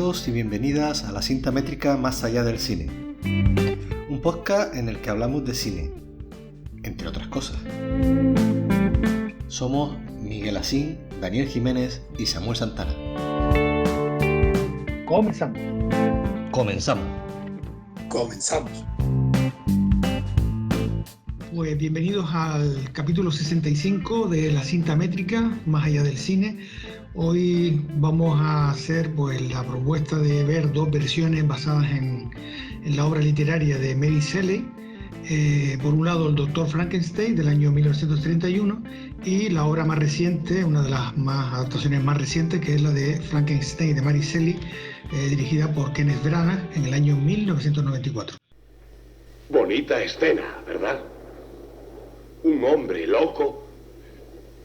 Bienvenidos y bienvenidas a la cinta métrica Más allá del cine, un podcast en el que hablamos de cine, entre otras cosas. Somos Miguel Asín, Daniel Jiménez y Samuel Santana. Comenzamos. Pues bienvenidos al capítulo 65 de la cinta métrica Más allá del cine. Hoy vamos a hacer la propuesta de ver dos versiones basadas en la obra literaria de Mary Shelley. Por un lado, el Dr. Frankenstein del año 1931 y la obra más reciente, una de las adaptaciones más recientes, que es la de Frankenstein de Mary Shelley, dirigida por Kenneth Branagh en el año 1994. Bonita escena, ¿verdad? Un hombre loco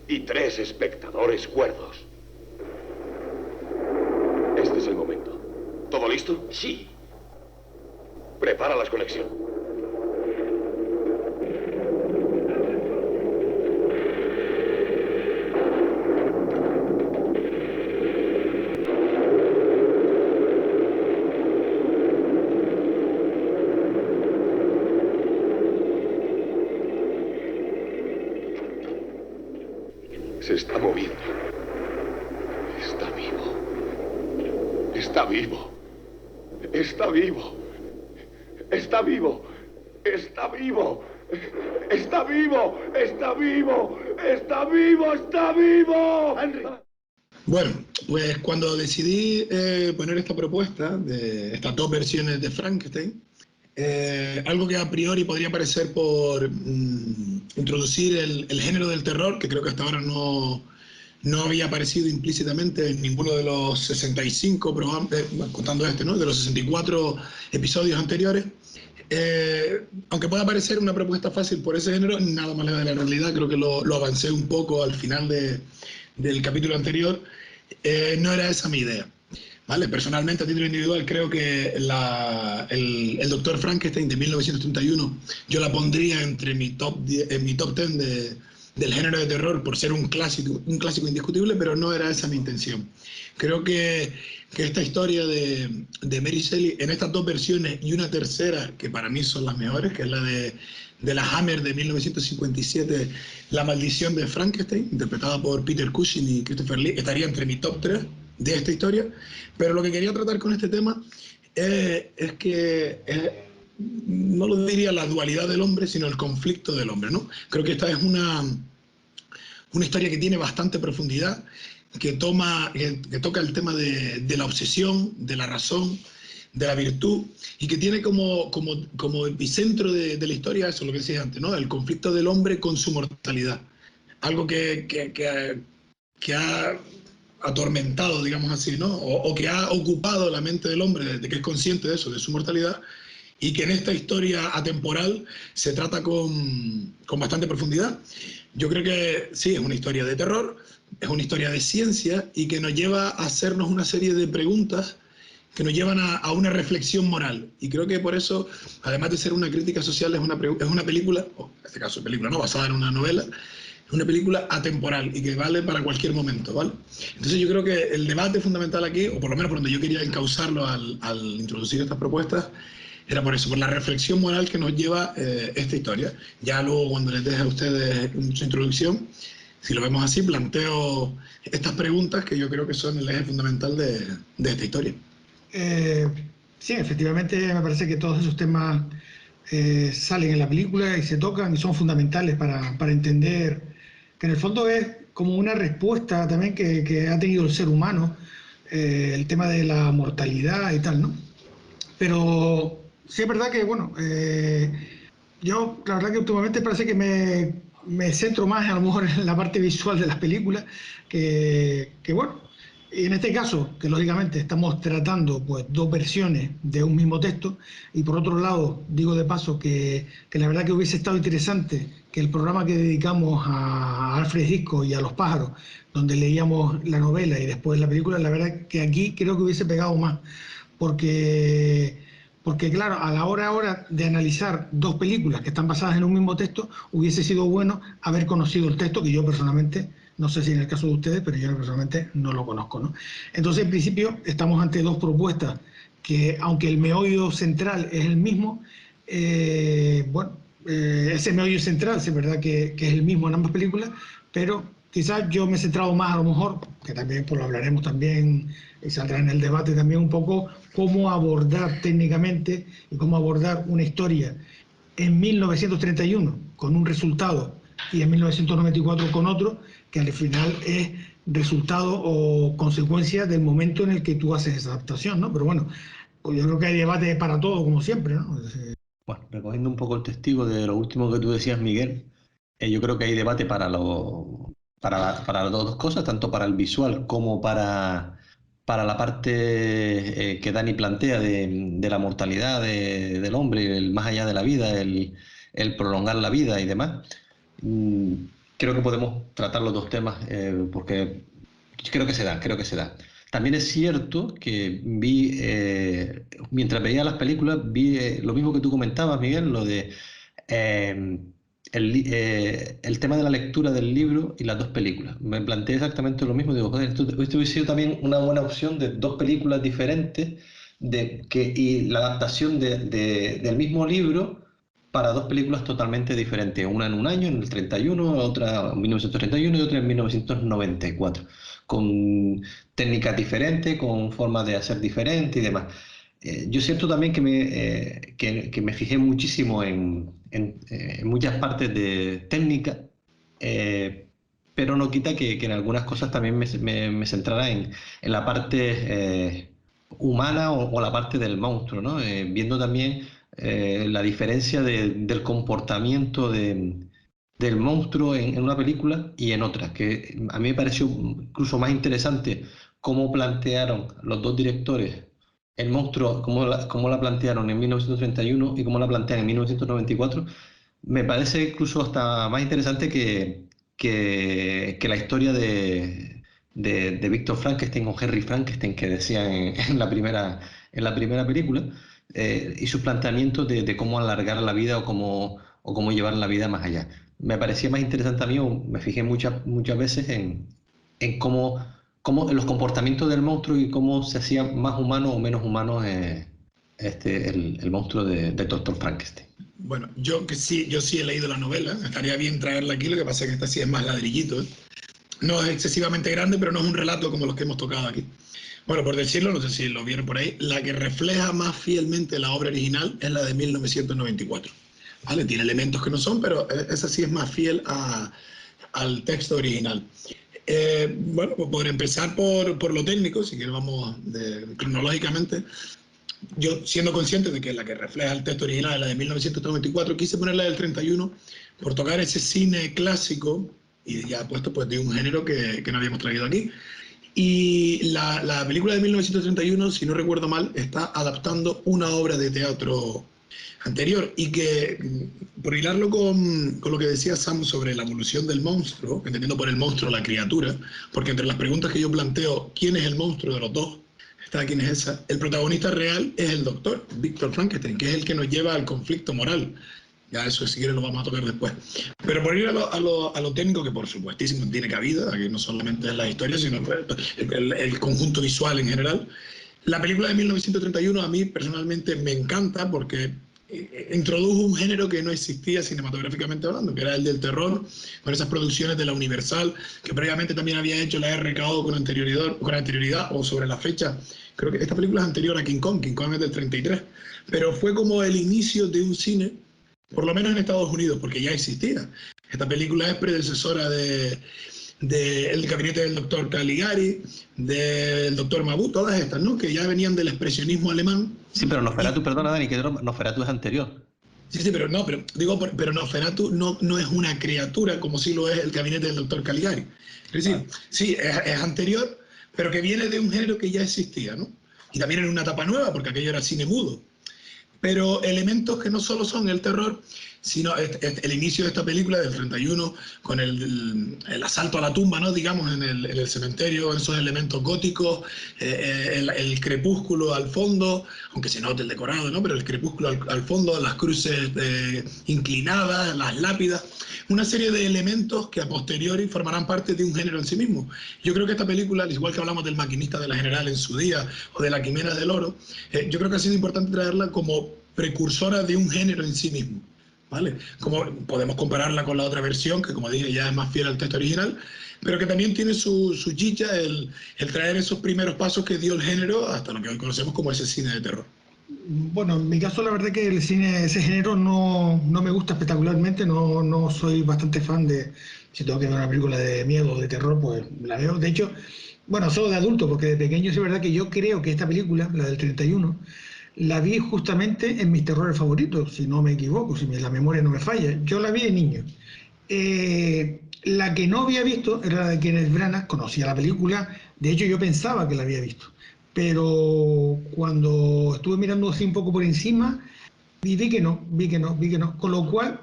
y 3 espectadores cuerdos. Este es el momento. ¿Todo listo? Sí. Prepara la conexión. Se está moviendo. Está vivo. Está vivo. Está vivo. Está vivo. Está vivo. Está vivo. Está vivo. Está vivo. Está vivo. Henry. Bueno, pues cuando decidí poner esta propuesta de estas dos versiones de Frankenstein, algo que a priori podría parecer por introducir el género del terror, que creo que hasta ahora no había aparecido implícitamente en ninguno de los 65 programas, contando este, ¿no? De los 64 episodios anteriores. Aunque pueda parecer una propuesta fácil por ese género, nada más lejos de la realidad. Creo que lo avancé un poco al final del capítulo anterior. No era esa mi idea. ¿Vale? Personalmente, a título individual, creo que el Dr. Frankenstein de 1931 yo la pondría entre mi top 10 del género de terror por ser un clásico indiscutible, pero no era esa mi intención. Creo que esta historia de Mary Shelley, en estas dos versiones y una tercera, que para mí son las mejores, que es la de la Hammer de 1957, La maldición de Frankenstein, interpretada por Peter Cushing y Christopher Lee, estaría entre mi top 3 de esta historia. Pero lo que quería tratar con este tema es que no lo diría la dualidad del hombre, sino el conflicto del hombre, ¿no? Creo que esta es una historia que tiene bastante profundidad, que toca el tema de la obsesión, de la razón, de la virtud, y que tiene como epicentro de la historia eso, lo que decía antes, ¿no? El conflicto del hombre con su mortalidad. Algo que ha atormentado, digamos así, ¿no? O que ha ocupado la mente del hombre desde que es consciente de eso, de su mortalidad, y que en esta historia atemporal se trata con bastante profundidad. Yo creo que sí, es una historia de terror, es una historia de ciencia y que nos lleva a hacernos una serie de preguntas que nos llevan a una reflexión moral. Y creo que por eso, además de ser una crítica social, es una película, o en este caso película, ¿no? Basada en una novela, es una película atemporal y que vale para cualquier momento, ¿vale? Entonces yo creo que el debate fundamental aquí, o por lo menos por donde yo quería encauzarlo al introducir estas propuestas, era por eso, por la reflexión moral que nos lleva esta historia. Ya luego, cuando les deje a ustedes su introducción, si lo vemos así, planteo estas preguntas que yo creo que son el eje fundamental de esta historia. Sí, efectivamente, me parece que todos esos temas salen en la película y se tocan y son fundamentales para entender que en el fondo es como una respuesta también que ha tenido el ser humano, el tema de la mortalidad y tal, ¿no? Pero sí es verdad que, bueno, yo la verdad que últimamente parece que me centro más a lo mejor en la parte visual de las películas, que bueno, y en este caso, que lógicamente estamos tratando pues dos versiones de un mismo texto, y por otro lado, digo de paso que la verdad que hubiese estado interesante que el programa que dedicamos a Alfred Hitchcock y a los pájaros, donde leíamos la novela y después la película, la verdad que aquí creo que hubiese pegado más, porque claro, a la hora ahora de analizar dos películas que están basadas en un mismo texto, hubiese sido bueno haber conocido el texto, que yo personalmente No sé si en el caso de ustedes, pero yo personalmente no lo conozco, ¿no? Entonces, en principio, estamos ante dos propuestas que, aunque el meollo central es el mismo, ese meollo central, sí es verdad que es el mismo en ambas películas, pero quizás yo me he centrado más, a lo mejor, que también pues, lo hablaremos también y saldrá en el debate también un poco, cómo abordar técnicamente y cómo abordar una historia en 1931 con un resultado y en 1994 con otro, que al final es resultado o consecuencia del momento en el que tú haces esa adaptación, ¿no? Pero bueno, pues yo creo que hay debate para todo, como siempre, ¿no? Bueno, recogiendo un poco el testigo de lo último que tú decías, Miguel, yo creo que hay debate para las dos cosas, tanto para el visual como para la parte que Dani plantea de la mortalidad del hombre, el más allá de la vida, el prolongar la vida y demás. Mm, Creo que podemos tratar los dos temas porque creo que se da. También es cierto que mientras veía las películas, vi lo mismo que tú comentabas, Miguel, lo de eh, el tema de la lectura del libro y las dos películas. Me planteé exactamente lo mismo. Digo, joder, esto hubiese sido también una buena opción de dos películas diferentes y la adaptación del mismo libro para dos películas totalmente diferentes. Una en un año, en el 31, otra en 1931 y otra en 1994. Con técnicas diferentes, con formas de hacer diferentes y demás. Yo siento también que me fijé muchísimo en muchas partes de técnica, eh, pero no quita que en algunas cosas también me centrara en la parte humana o la parte del monstruo, ¿no? Viendo también la diferencia del comportamiento del monstruo en una película y en otras, que a mí me pareció incluso más interesante cómo plantearon los dos directores el monstruo, cómo la plantearon en 1931 y cómo la plantean en 1994. Me parece incluso hasta más interesante que la historia de Víctor Frankenstein o Henry Frankenstein que decían en la primera película, y sus planteamientos de cómo alargar la vida o cómo llevar la vida más allá. Me parecía más interesante a mí, o me fijé muchas veces en cómo los comportamientos del monstruo y cómo se hacía más humano o menos humano el monstruo del Doctor Frankenstein. Bueno, yo sí he leído la novela, estaría bien traerla aquí, lo que pasa es que esta sí es más ladrillito, ¿eh? No es excesivamente grande, pero no es un relato como los que hemos tocado aquí. Bueno, por decirlo, no sé si lo vieron por ahí, la que refleja más fielmente la obra original es la de 1994. ¿Vale? Tiene elementos que no son, pero esa sí es más fiel al texto original. Bueno, pues por empezar por lo técnico, si quieres vamos cronológicamente, yo siendo consciente de que la que refleja el texto original es la de 1994, quise poner la del 31 por tocar ese cine clásico y ya puesto pues de un género que no habíamos traído aquí. Y la película de 1931, si no recuerdo mal, está adaptando una obra de teatro anterior y que, por hilarlo con lo que decía Sam sobre la evolución del monstruo, entendiendo por el monstruo la criatura, porque entre las preguntas que yo planteo, ¿quién es el monstruo de los dos? Está quién es esa. El protagonista real es el doctor, Víctor Frankenstein, que es el que nos lleva al conflicto moral. Ya eso, si quieres, lo vamos a tocar después. Pero por ir a lo técnico, que por supuestísimo tiene cabida, aquí no solamente es la historia, sino el conjunto visual en general. La película de 1931 a mí personalmente me encanta porque introdujo un género que no existía cinematográficamente hablando, que era el del terror, con esas producciones de la Universal, que previamente también había hecho la RKO con anterioridad o sobre la fecha. Creo que esta película es anterior a King Kong es del 33, pero fue como el inicio de un cine, por lo menos en Estados Unidos, porque ya existía. Esta película es predecesora del gabinete del doctor Caligari, del doctor Mabut, todas estas, ¿no? Que ya venían del expresionismo alemán. Sí, pero Nosferatu, perdona Dani, que Nosferatu es anterior. Sí, pero Nosferatu no es una criatura como sí lo es el gabinete del doctor Caligari. Es decir, sí, es anterior, pero que viene de un género que ya existía, ¿no? Y también en una etapa nueva, porque aquello era cine mudo. Pero elementos que no solo son el terror, sino el inicio de esta película del 31 con el asalto a la tumba, ¿no? Digamos, en el cementerio, esos elementos góticos, el crepúsculo al fondo, aunque se note el decorado, ¿no? Pero el crepúsculo al fondo, las cruces inclinadas, las lápidas, una serie de elementos que a posteriori formarán parte de un género en sí mismo. Yo creo que esta película, al igual que hablamos del Maquinista de la General en su día, o de La Quimera del Oro, yo creo que ha sido importante traerla como precursora de un género en sí mismo. ¿Vale? Como podemos compararla con la otra versión, que como dije ya es más fiel al texto original, pero que también tiene su chicha el traer esos primeros pasos que dio el género hasta lo que hoy conocemos como ese cine de terror. Bueno, en mi caso la verdad que el cine, ese género no me gusta espectacularmente, no soy bastante fan de, si tengo que ver una película de miedo o de terror, pues la veo. De hecho, bueno, solo de adulto, porque de pequeño es verdad que yo creo que esta película, la del 31, la vi justamente en mis terrores favoritos, si no me equivoco, si la memoria no me falla. Yo la vi de niño. La que no había visto era la de Kenneth Branagh, conocía la película, de hecho yo pensaba que la había visto, pero cuando estuve mirando así un poco por encima, vi que no, con lo cual,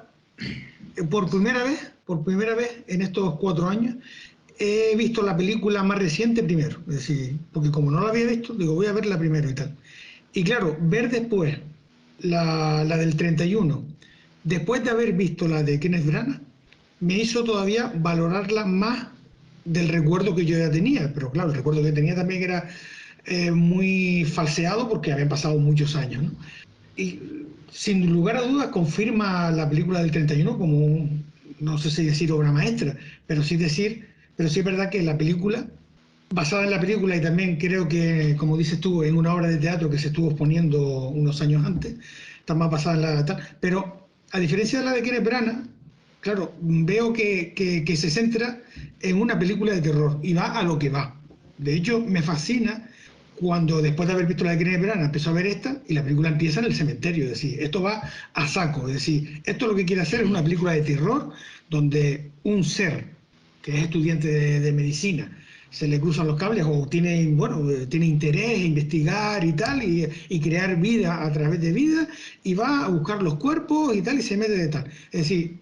por primera vez en estos 4 años, he visto la película más reciente primero, es decir, porque como no la había visto, digo, voy a verla primero y tal. Y claro, ver después la del 31, después de haber visto la de Kenneth Branagh, me hizo todavía valorarla más del recuerdo que yo ya tenía. Pero claro, el recuerdo que tenía también era muy falseado porque habían pasado muchos años, ¿no? Y sin lugar a dudas confirma la película del 31 como no sé si decir obra maestra, pero sí es verdad que la película basada en la película y también creo que, como dices tú, en una obra de teatro que se estuvo exponiendo unos años antes, está más basada en la tal, pero a diferencia de la de Kenneth Branagh, claro, veo que se centra en una película de terror y va a lo que va. De hecho, me fascina cuando después de haber visto la de Kenneth Branagh empezó a ver esta y la película empieza en el cementerio, es decir, esto va a saco, es decir, esto lo que quiere hacer es una película de terror donde un ser que es estudiante de medicina se le cruzan los cables o tiene, bueno, tiene interés en investigar y tal, y crear vida a través de vida, y va a buscar los cuerpos y tal, y se mete de tal. Es decir,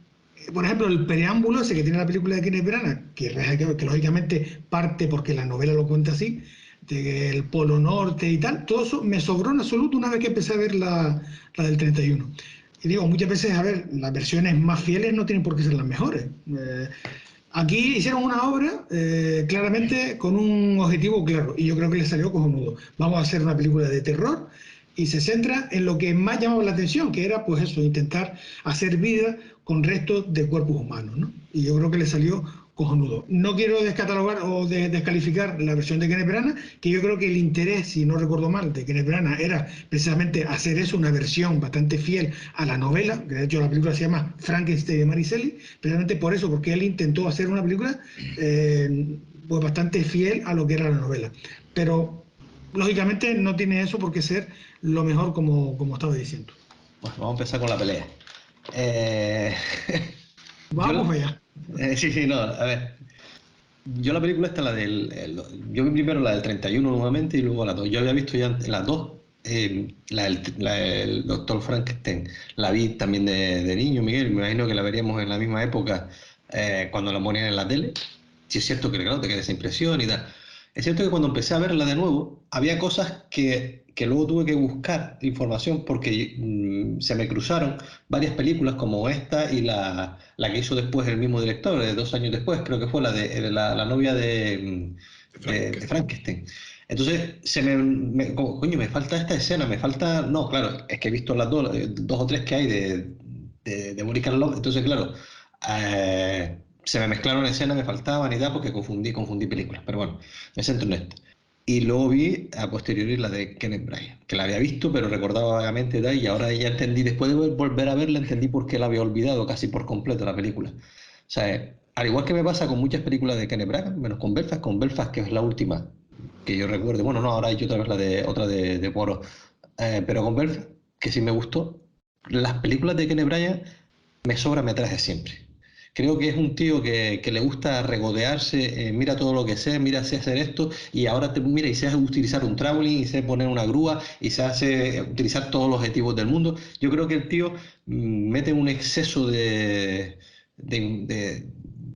por ejemplo, el preámbulo ese que tiene la película de Kenneth Branagh, que lógicamente parte porque la novela lo cuenta así, del Polo Norte y tal, todo eso me sobró en absoluto una vez que empecé a ver la del 31. Y digo, muchas veces, a ver, las versiones más fieles no tienen por qué ser las mejores. Aquí hicieron una obra claramente con un objetivo claro y yo creo que les salió cojonudo. Vamos a hacer una película de terror y se centra en lo que más llamaba la atención, que era pues eso, intentar hacer vida con restos de cuerpos humanos, ¿no? Y yo creo que les salió cojonudo. No quiero descatalogar o descalificar la versión de Kenneth Branagh, que yo creo que el interés, si no recuerdo mal, de Kenneth Branagh era precisamente hacer eso, una versión bastante fiel a la novela, que de hecho la película se llama Frankenstein de Mary Shelley, precisamente por eso, porque él intentó hacer una película pues bastante fiel a lo que era la novela. Pero lógicamente no tiene eso por qué ser lo mejor como estaba diciendo. Bueno, vamos a empezar con la pelea. Eh... Vamos allá. Sí, no, a ver. Yo la película esta, yo vi primero la del 31 nuevamente y luego la 2. Yo había visto ya las dos, la del Doctor Frankenstein, la vi también de niño, Miguel, me imagino que la veríamos en la misma época cuando la ponían en la tele. Sí es cierto que claro, te queda esa impresión y tal. Es cierto que cuando empecé a verla de nuevo, había cosas que luego tuve que buscar información porque se me cruzaron varias películas como esta y la que hizo después el mismo director, 2 años después, creo que fue la de la novia de Frankenstein. Entonces, coño, me falta esta escena, me falta... No, claro, es que he visto las dos o tres que hay de Boris Karloff, entonces, claro... se me mezclaron escenas, me faltaban y tal, porque confundí películas, pero bueno, me centro en esta. Y luego vi a posteriori la de Kenneth Branagh, que la había visto, pero recordaba vagamente y tal, y ahora ya entendí, después de volver a verla, entendí por qué la había olvidado casi por completo la película. O sea, al igual que me pasa con muchas películas de Kenneth Branagh, menos con Belfast, que es la última que yo recuerdo, bueno, no, ahora hay otra vez otra de Poirot, pero con Belfast, que sí me gustó, las películas de Kenneth Branagh me sobra metraje siempre. Creo que es un tío que le gusta regodearse, mira todo lo que sé, mira sé hacer esto, y ahora mira y sé utilizar un traveling, y sé poner una grúa, y se hace utilizar todos los objetivos del mundo. Yo creo que el tío mete un exceso de, de-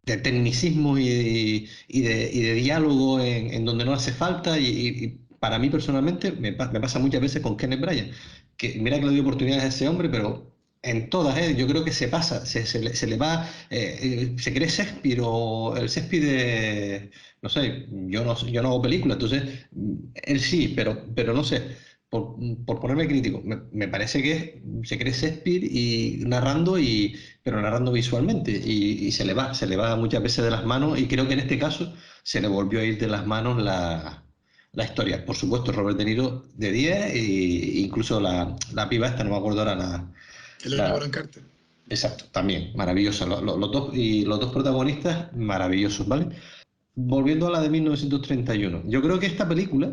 de tecnicismo y de diálogo en donde no hace falta, y para mí personalmente me pasa muchas veces con Kenneth Bryan, que mira que le doy oportunidades a ese hombre, pero en todas, yo creo que se pasa, se le va, se cree Shakespeare o el Shakespeare de, no sé, yo no hago películas, entonces él sí, pero no sé, por ponerme crítico, me parece que se cree Shakespeare y narrando, pero narrando visualmente, y se le va muchas veces de las manos, y creo que en este caso se le volvió a ir de las manos la historia. Por supuesto, Robert De Niro de 10, e incluso la piba esta, no me acuerdo ahora, Helena la- Bonham Carter. exacto, también, maravillosa. Los dos protagonistas, maravillosos, ¿vale? Volviendo a la de 1931, yo creo que esta película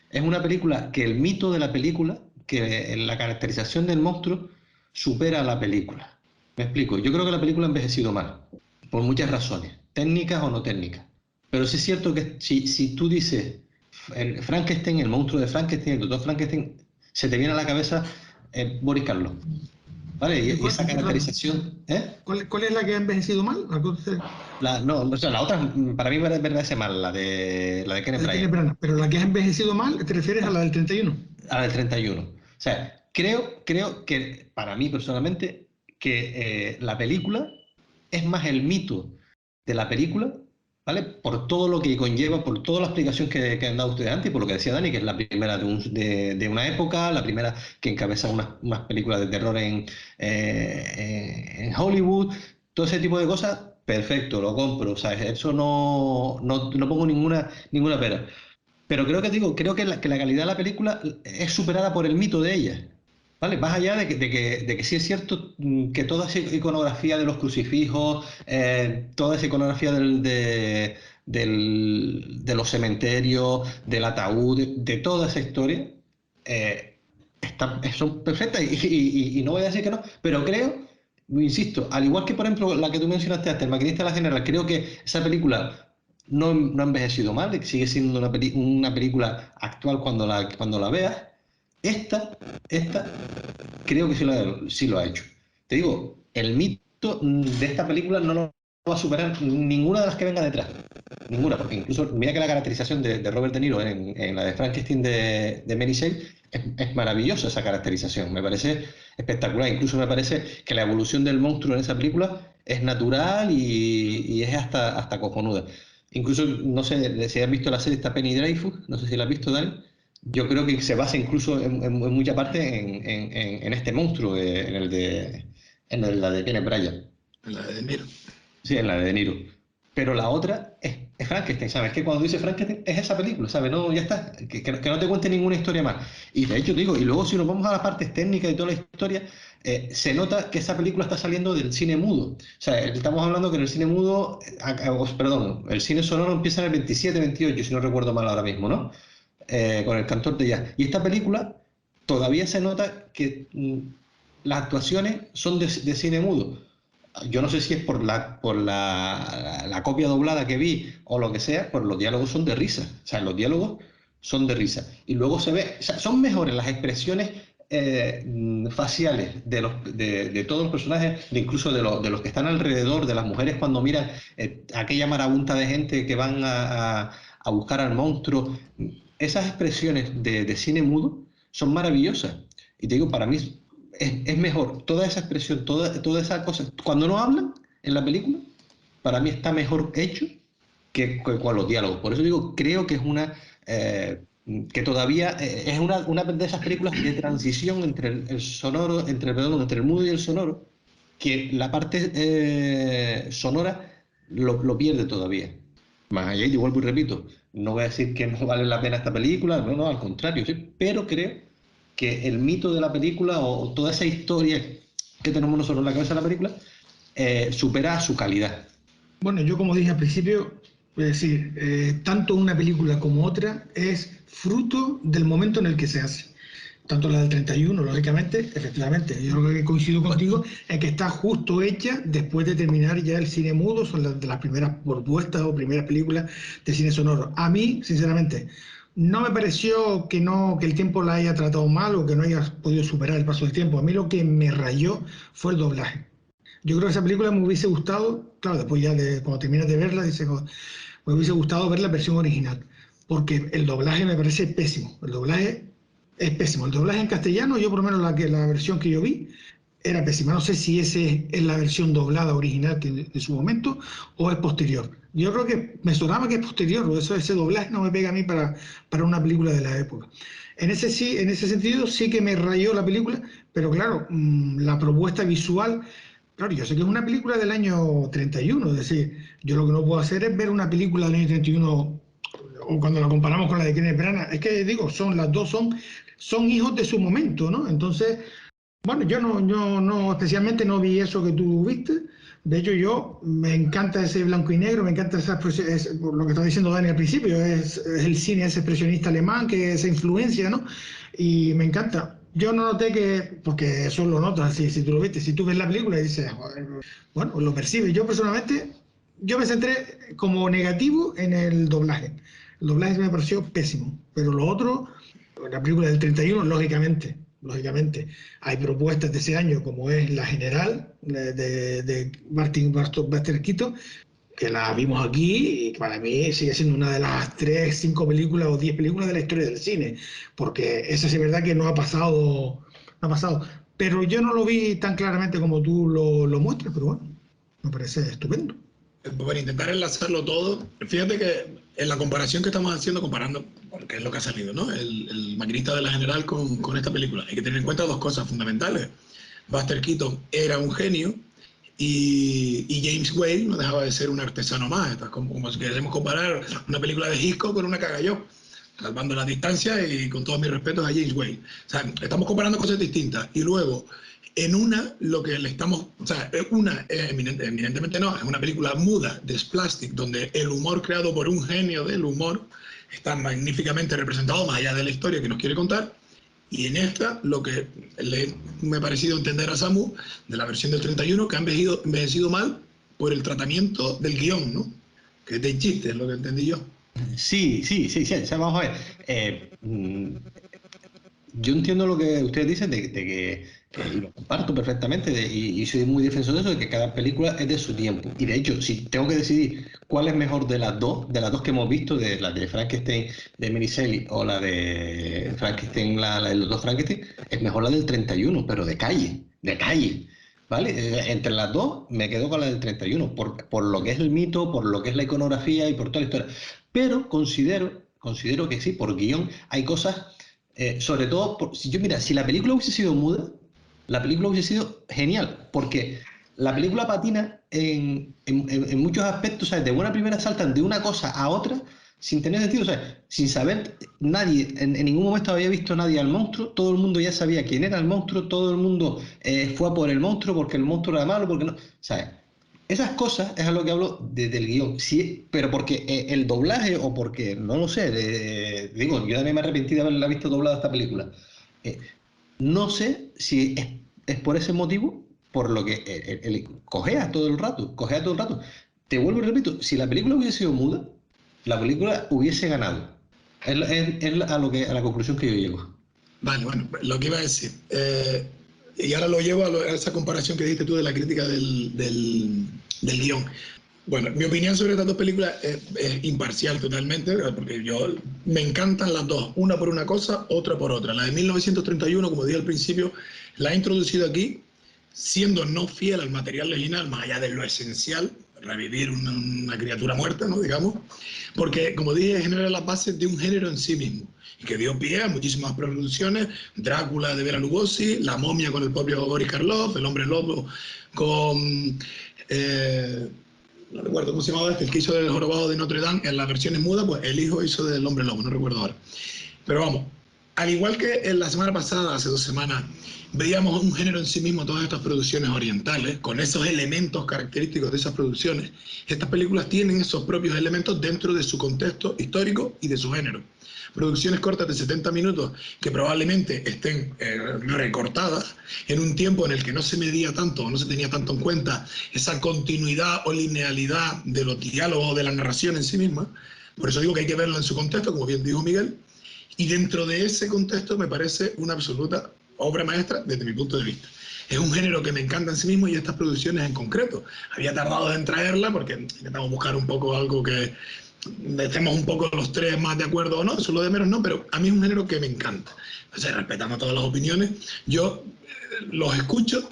es una película que el mito de la película, que la caracterización del monstruo supera a la película. Me explico, yo creo que la película ha envejecido mal, por muchas razones, técnicas o no técnicas. Pero sí es cierto que si tú dices Frankenstein, el monstruo de Frankenstein, el doctor Frankenstein, se te viene a la cabeza Boris Karloff, ¿vale? ¿Y Y cuál, esa perdón, caracterización, ¿eh? cuál es la que ha envejecido mal? No, o sea, la otra para mí me parece mal, la de Kenneth La de Kenneth Branagh, Branagh, pero la que ha envejecido mal, te refieres a la del 31. a la del 31. O sea, creo que para mí personalmente que la película es más el mito de la película, ¿vale? Por todo lo que conlleva, por toda la explicación que han dado ustedes antes, y por lo que decía Dani, que es la primera de una época, la primera que encabeza unas películas de terror en Hollywood, todo ese tipo de cosas, perfecto, lo compro, ¿sabes? Eso no pongo ninguna pera. Pero creo que la calidad de la película es superada por el mito de ella. ¿Vale? Más allá de que sí es cierto que toda esa iconografía de los crucifijos, toda esa iconografía de los cementerios, del ataúd, de toda esa historia, eh, son perfectas, y no voy a decir que no, pero creo, insisto, al igual que por ejemplo la que tú mencionaste antes, El maquinista de la general, creo que esa película no ha envejecido mal, sigue siendo una película actual cuando la veas. Esta creo que sí lo ha hecho. Te digo, el mito de esta película no lo va a superar ninguna de las que venga detrás. Ninguna, porque incluso mira que la caracterización de Robert De Niro en la de Frankenstein de Mary Shelley es maravillosa, esa caracterización. Me parece espectacular. Incluso me parece que la evolución del monstruo en esa película es natural, y es hasta cojonuda. Incluso, no sé si has visto la serie esta Penny Dreyfus, no sé si la has visto, Dani. Yo creo que se basa incluso en mucha parte en este monstruo, en la de Kenneth Branagh. La de Niro. Sí, en la de Niro. Pero la otra es Frankenstein, ¿sabes? Que cuando dice Frankenstein es esa película, ¿sabes? No, ya está. Que no te cuente ninguna historia más. Y de hecho, te digo, y luego si nos vamos a las partes técnicas y toda la historia, se nota que esa película está saliendo del cine mudo. O sea, estamos hablando que en el cine mudo, perdón, el cine sonoro empieza en el 27, 28, si no recuerdo mal ahora mismo, ¿no? Con el cantor de jazz. Y esta película todavía se nota que las actuaciones son de cine mudo. Yo no sé si es por la copia doblada que vi o lo que sea, pero los diálogos son de risa. O sea, los diálogos son de risa. Y luego se ve, o sea, son mejores las expresiones faciales de todos los personajes, incluso de los que están alrededor, de las mujeres cuando miran aquella marabunta de gente que van a buscar al monstruo. Esas expresiones de cine mudo son maravillosas. Y te digo, para mí es mejor toda esa expresión, toda esa cosa. Cuando no hablan en la película, para mí está mejor hecho que con los diálogos. Por eso digo, creo que es que todavía es una de esas películas de transición entre el sonoro, entre el mudo y el sonoro, que la parte sonora lo pierde todavía. Más allá, y vuelvo y repito, no voy a decir que no vale la pena esta película, no, al contrario, sí, pero creo que el mito de la película, o toda esa historia que tenemos nosotros en la cabeza de la película, supera su calidad. Bueno, yo como dije al principio, es decir, tanto una película como otra es fruto del momento en el que se hace. tanto la del 31, lógicamente, efectivamente, yo creo que coincido contigo en que está justo hecha después de terminar ya el cine mudo, son de las primeras propuestas o primeras películas de cine sonoro. A mí, sinceramente, no me pareció que el tiempo la haya tratado mal o que no haya podido superar el paso del tiempo. A mí lo que me rayó fue el doblaje. Yo creo que esa película me hubiese gustado, claro, después ya cuando terminas de verla, dices, "Joder, me hubiese gustado ver la versión original, porque el doblaje me parece pésimo. El doblaje es pésimo. El doblaje en castellano, yo por lo menos la versión que yo vi, era pésima. No sé si ese es la versión doblada original de su momento o es posterior. Yo creo que me sonaba que es posterior, o ese doblaje no me pega a mí para una película de la época. En ese sentido sí que me rayó la película, pero claro, la propuesta visual, claro, yo sé que es una película del año 31, es decir, yo lo que no puedo hacer es ver una película del año 31 o cuando la comparamos con la de Kenneth Branagh, es que digo, las dos son hijos de su momento, ¿no? Entonces, bueno, yo no, especialmente no vi eso que tú viste. De hecho, yo me encanta ese blanco y negro, me encanta lo que estaba diciendo Dani al principio, es el cine, ese expresionista alemán, que esa influencia, ¿no? Y me encanta. Yo no noté porque eso lo notas, si tú lo viste, si tú ves la película y dices, "Joder", bueno, lo percibes. Yo personalmente, yo me centré como negativo en el doblaje. El doblaje me pareció pésimo, pero lo otro, la película del 31, lógicamente, hay propuestas de ese año, como es La General, de Martin Buster Keaton, que la vimos aquí y que para mí sigue siendo una de las 3, 5 películas o 10 películas de la historia del cine, porque esa sí es verdad que no ha pasado, no ha pasado. Pero yo no lo vi tan claramente como tú lo muestras, pero bueno, me parece estupendo. Para intentar enlazarlo todo, fíjate que en la comparación que estamos haciendo, comparando, porque es lo que ha salido, ¿no? El maquinista de La General con esta película, hay que tener en cuenta dos cosas fundamentales. Buster Keaton era un genio y James Whale no dejaba de ser un artesano más. Esto es como si queremos comparar una película de Hitchcock con una Cagalló, salvando la distancia y con todos mis respetos a James Whale. O sea, estamos comparando cosas distintas. Y luego, en una, lo que le estamos... O sea, evidentemente no, es una película muda, de Splastic, donde el humor creado por un genio del humor está magníficamente representado, más allá de la historia que nos quiere contar. Y en esta, lo que me ha parecido entender a Samu, de la versión del 31, que ha envejecido mal por el tratamiento del guión, ¿no? Que es de chiste, es lo que entendí yo. Sí, o sea, vamos a ver. Yo entiendo lo que ustedes dicen y lo comparto perfectamente, y soy muy defensor de eso, de que cada película es de su tiempo. Y de hecho, si tengo que decidir cuál es mejor de las dos que hemos visto, de la de Frankenstein de Mary Shelley o la de Frankenstein, la de los dos Frankenstein, es mejor la del 31, pero de calle. ¿Vale? Entre las dos me quedo con la del 31, por lo que es el mito, por lo que es la iconografía y por toda la historia. Pero considero que sí, por guión hay cosas, sobre todo, si la película hubiese sido muda, la película hubiese sido genial, porque la película patina en muchos aspectos, ¿sabes? De buena primera saltan de una cosa a otra sin tener sentido, o sea, sin saber nadie, en ningún momento había visto nadie al monstruo, todo el mundo ya sabía quién era el monstruo, todo el mundo fue a por el monstruo porque el monstruo era malo, porque no, ¿sabes? Esas cosas es a lo que hablo del guión, sí, pero porque el doblaje o porque, no lo sé, digo, yo también me arrepentí de haberla visto doblada esta película. Eh, no sé si es por ese motivo, por lo que cojea todo el rato, cojea todo el rato. Te vuelvo y repito, si la película hubiese sido muda, la película hubiese ganado. A la conclusión que yo llego. Vale, bueno, lo que iba a decir. Y ahora lo llevo a esa comparación que dijiste tú de la crítica del guión. Bueno, mi opinión sobre estas dos películas es imparcial totalmente, porque me encantan las dos, una por una cosa, otra por otra. La de 1931, como dije al principio, la he introducido aquí, siendo no fiel al material original, más allá de lo esencial, revivir una criatura muerta, ¿no? Digamos, porque, como dije, genera las bases de un género en sí mismo, y que dio pie a muchísimas producciones: Drácula de Bela Lugosi, La momia con el propio Boris Karloff, El hombre lobo con... no recuerdo cómo se llamaba el que hizo del jorobado de Notre Dame en las versiones mudas, pues el hijo hizo del hombre lobo, no recuerdo ahora. Pero vamos, al igual que en la semana pasada, hace 2 semanas, veíamos un género en sí mismo, todas estas producciones orientales, con esos elementos característicos de esas producciones, estas películas tienen esos propios elementos dentro de su contexto histórico y de su género. Producciones cortas de 70 minutos que probablemente estén recortadas en un tiempo en el que no se medía tanto o no se tenía tanto en cuenta esa continuidad o linealidad de los diálogos o de la narración en sí misma. Por eso digo que hay que verlo en su contexto, como bien dijo Miguel, y dentro de ese contexto me parece una absoluta obra maestra desde mi punto de vista. Es un género que me encanta en sí mismo y estas producciones en concreto. Había tardado en traerla porque intentamos buscar un poco algo que estemos un poco los tres más de acuerdo o no, eso es lo de menos, no, pero a mí es un género que me encanta. Entonces, respetando todas las opiniones, yo los escucho,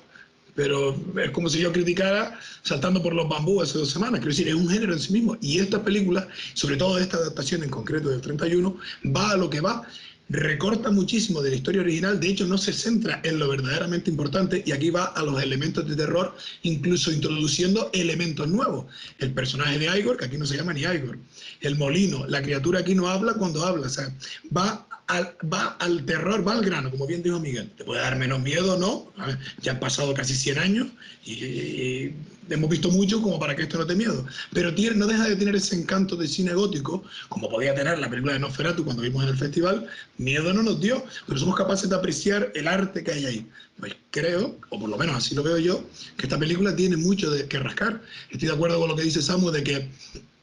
pero es como si yo criticara saltando por los bambús hace 2 semanas. Quiero decir, es un género en sí mismo. Y esta película, sobre todo esta adaptación en concreto del 31, va a lo que va, recorta muchísimo de la historia original, de hecho no se centra en lo verdaderamente importante y aquí va a los elementos de terror, incluso introduciendo elementos nuevos. El personaje de Igor, que aquí no se llama ni Igor, el molino, la criatura aquí no habla cuando habla, o sea, va al terror, va al grano, como bien dijo Miguel. Te puede dar menos miedo, ¿no? Ya han pasado casi 100 años y hemos visto mucho como para que esto no te miedo. Pero no deja de tener ese encanto de cine gótico, como podía tener la película de Nosferatu cuando vimos en el festival. Miedo no nos dio, pero somos capaces de apreciar el arte que hay ahí. Pues creo, o por lo menos así lo veo yo, que esta película tiene mucho que rascar. Estoy de acuerdo con lo que dice Samu de que,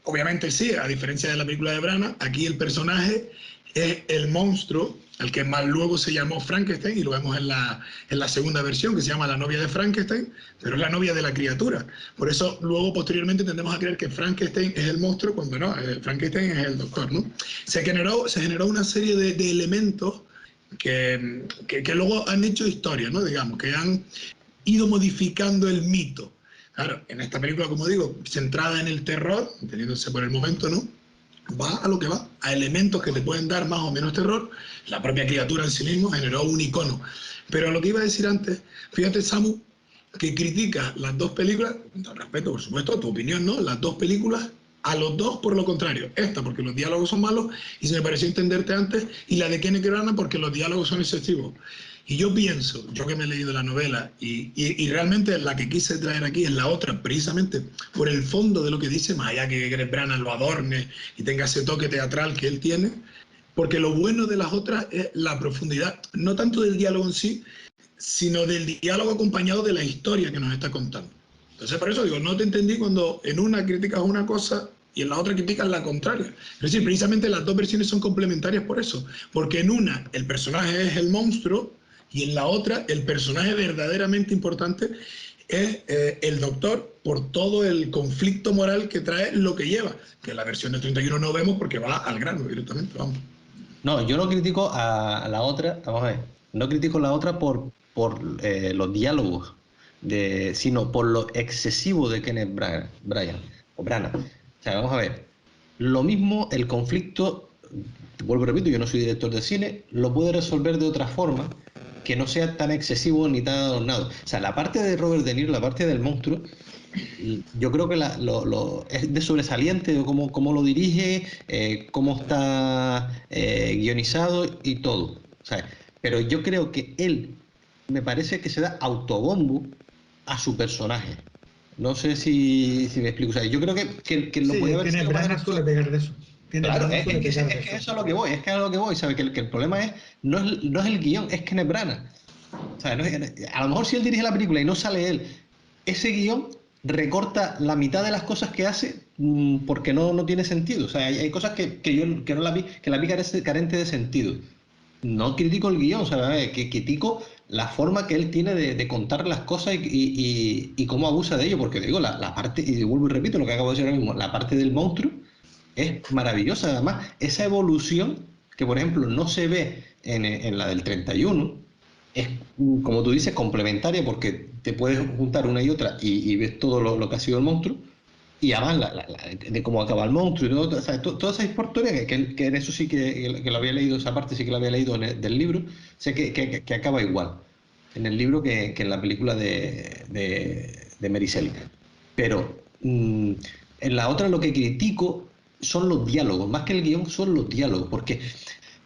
obviamente sí, a diferencia de la película de Branagh, aquí el personaje es el monstruo, al que más luego se llamó Frankenstein, y lo vemos en la segunda versión, que se llama La novia de Frankenstein, pero es la novia de la criatura. Por eso luego, posteriormente, tendemos a creer que Frankenstein es el monstruo, cuando no, Frankenstein es el doctor, ¿no? Se generó una serie de elementos que luego han hecho historia, ¿no? Digamos, que han ido modificando el mito. Claro, en esta película, como digo, centrada en el terror, entendiéndose por el momento, ¿no? Va a lo que va, a elementos que te pueden dar más o menos terror. La propia criatura en sí mismo generó un icono. Pero lo que iba a decir antes, fíjate, Samu, que critica las 2 películas, con respeto, por supuesto, a tu opinión, ¿no? Las 2 películas, a los 2 por lo contrario. Esta porque los diálogos son malos, y se me pareció entenderte antes, y la de Kenneth Branagh porque los diálogos son excesivos. Y yo pienso, yo que me he leído la novela, y realmente la que quise traer aquí es la otra, precisamente por el fondo de lo que dice, más allá que Kenneth Branagh lo adorne y tenga ese toque teatral que él tiene, porque lo bueno de las otras es la profundidad, no tanto del diálogo en sí, sino del diálogo acompañado de la historia que nos está contando. Entonces, por eso digo, no te entendí cuando en una criticas una cosa y en la otra criticas la contraria. Es decir, precisamente las 2 versiones son complementarias por eso, porque en una el personaje es el monstruo, y en la otra, el personaje verdaderamente importante es el doctor, por todo el conflicto moral que trae lo que lleva, que en la versión del 31 no vemos porque va al grano directamente, vamos. No, yo no critico a la otra, vamos a ver, no critico la otra por los diálogos, sino por lo excesivo de Kenneth Branagh. O sea, vamos a ver, lo mismo el conflicto, vuelvo y repito, yo no soy director de cine, lo puede resolver de otra forma, que no sea tan excesivo ni tan adornado. O sea, la parte de Robert De Niro, la parte del monstruo, yo creo que es de sobresaliente cómo lo dirige, cómo está guionizado y todo. O sea, pero yo creo que él me parece que se da autobombo a su personaje. No sé si me explico. O sea, yo creo que lo puede haber sido Branagh suele pegar de eso. Claro, es que eso es a lo que voy, ¿sabes? Que el problema no es el guión, es Kenneth Branagh. O sea, a lo mejor si él dirige la película y no sale él, ese guión recorta la mitad de las cosas que hace porque no tiene sentido. O sea, hay cosas que no la vi, que la vi carente de sentido. No critico el guión, ¿sabes? Que critico la forma que él tiene de contar las cosas y cómo abusa de ello, porque digo, la parte, y vuelvo y repito lo que acabo de decir ahora mismo, la parte del monstruo es maravillosa. Además, esa evolución que, por ejemplo, no se ve en la del 31, es, como tú dices, complementaria porque te puedes juntar una y otra y ves todo lo que ha sido el monstruo, y además de cómo acaba el monstruo y todo, o sea, toda esa historia, que en eso sí que lo había leído, esa parte sí que la había leído del libro, sé que acaba igual en el libro que en la película de Mary Shelley. Pero en la otra lo que critico son los diálogos, más que el guión son los diálogos, porque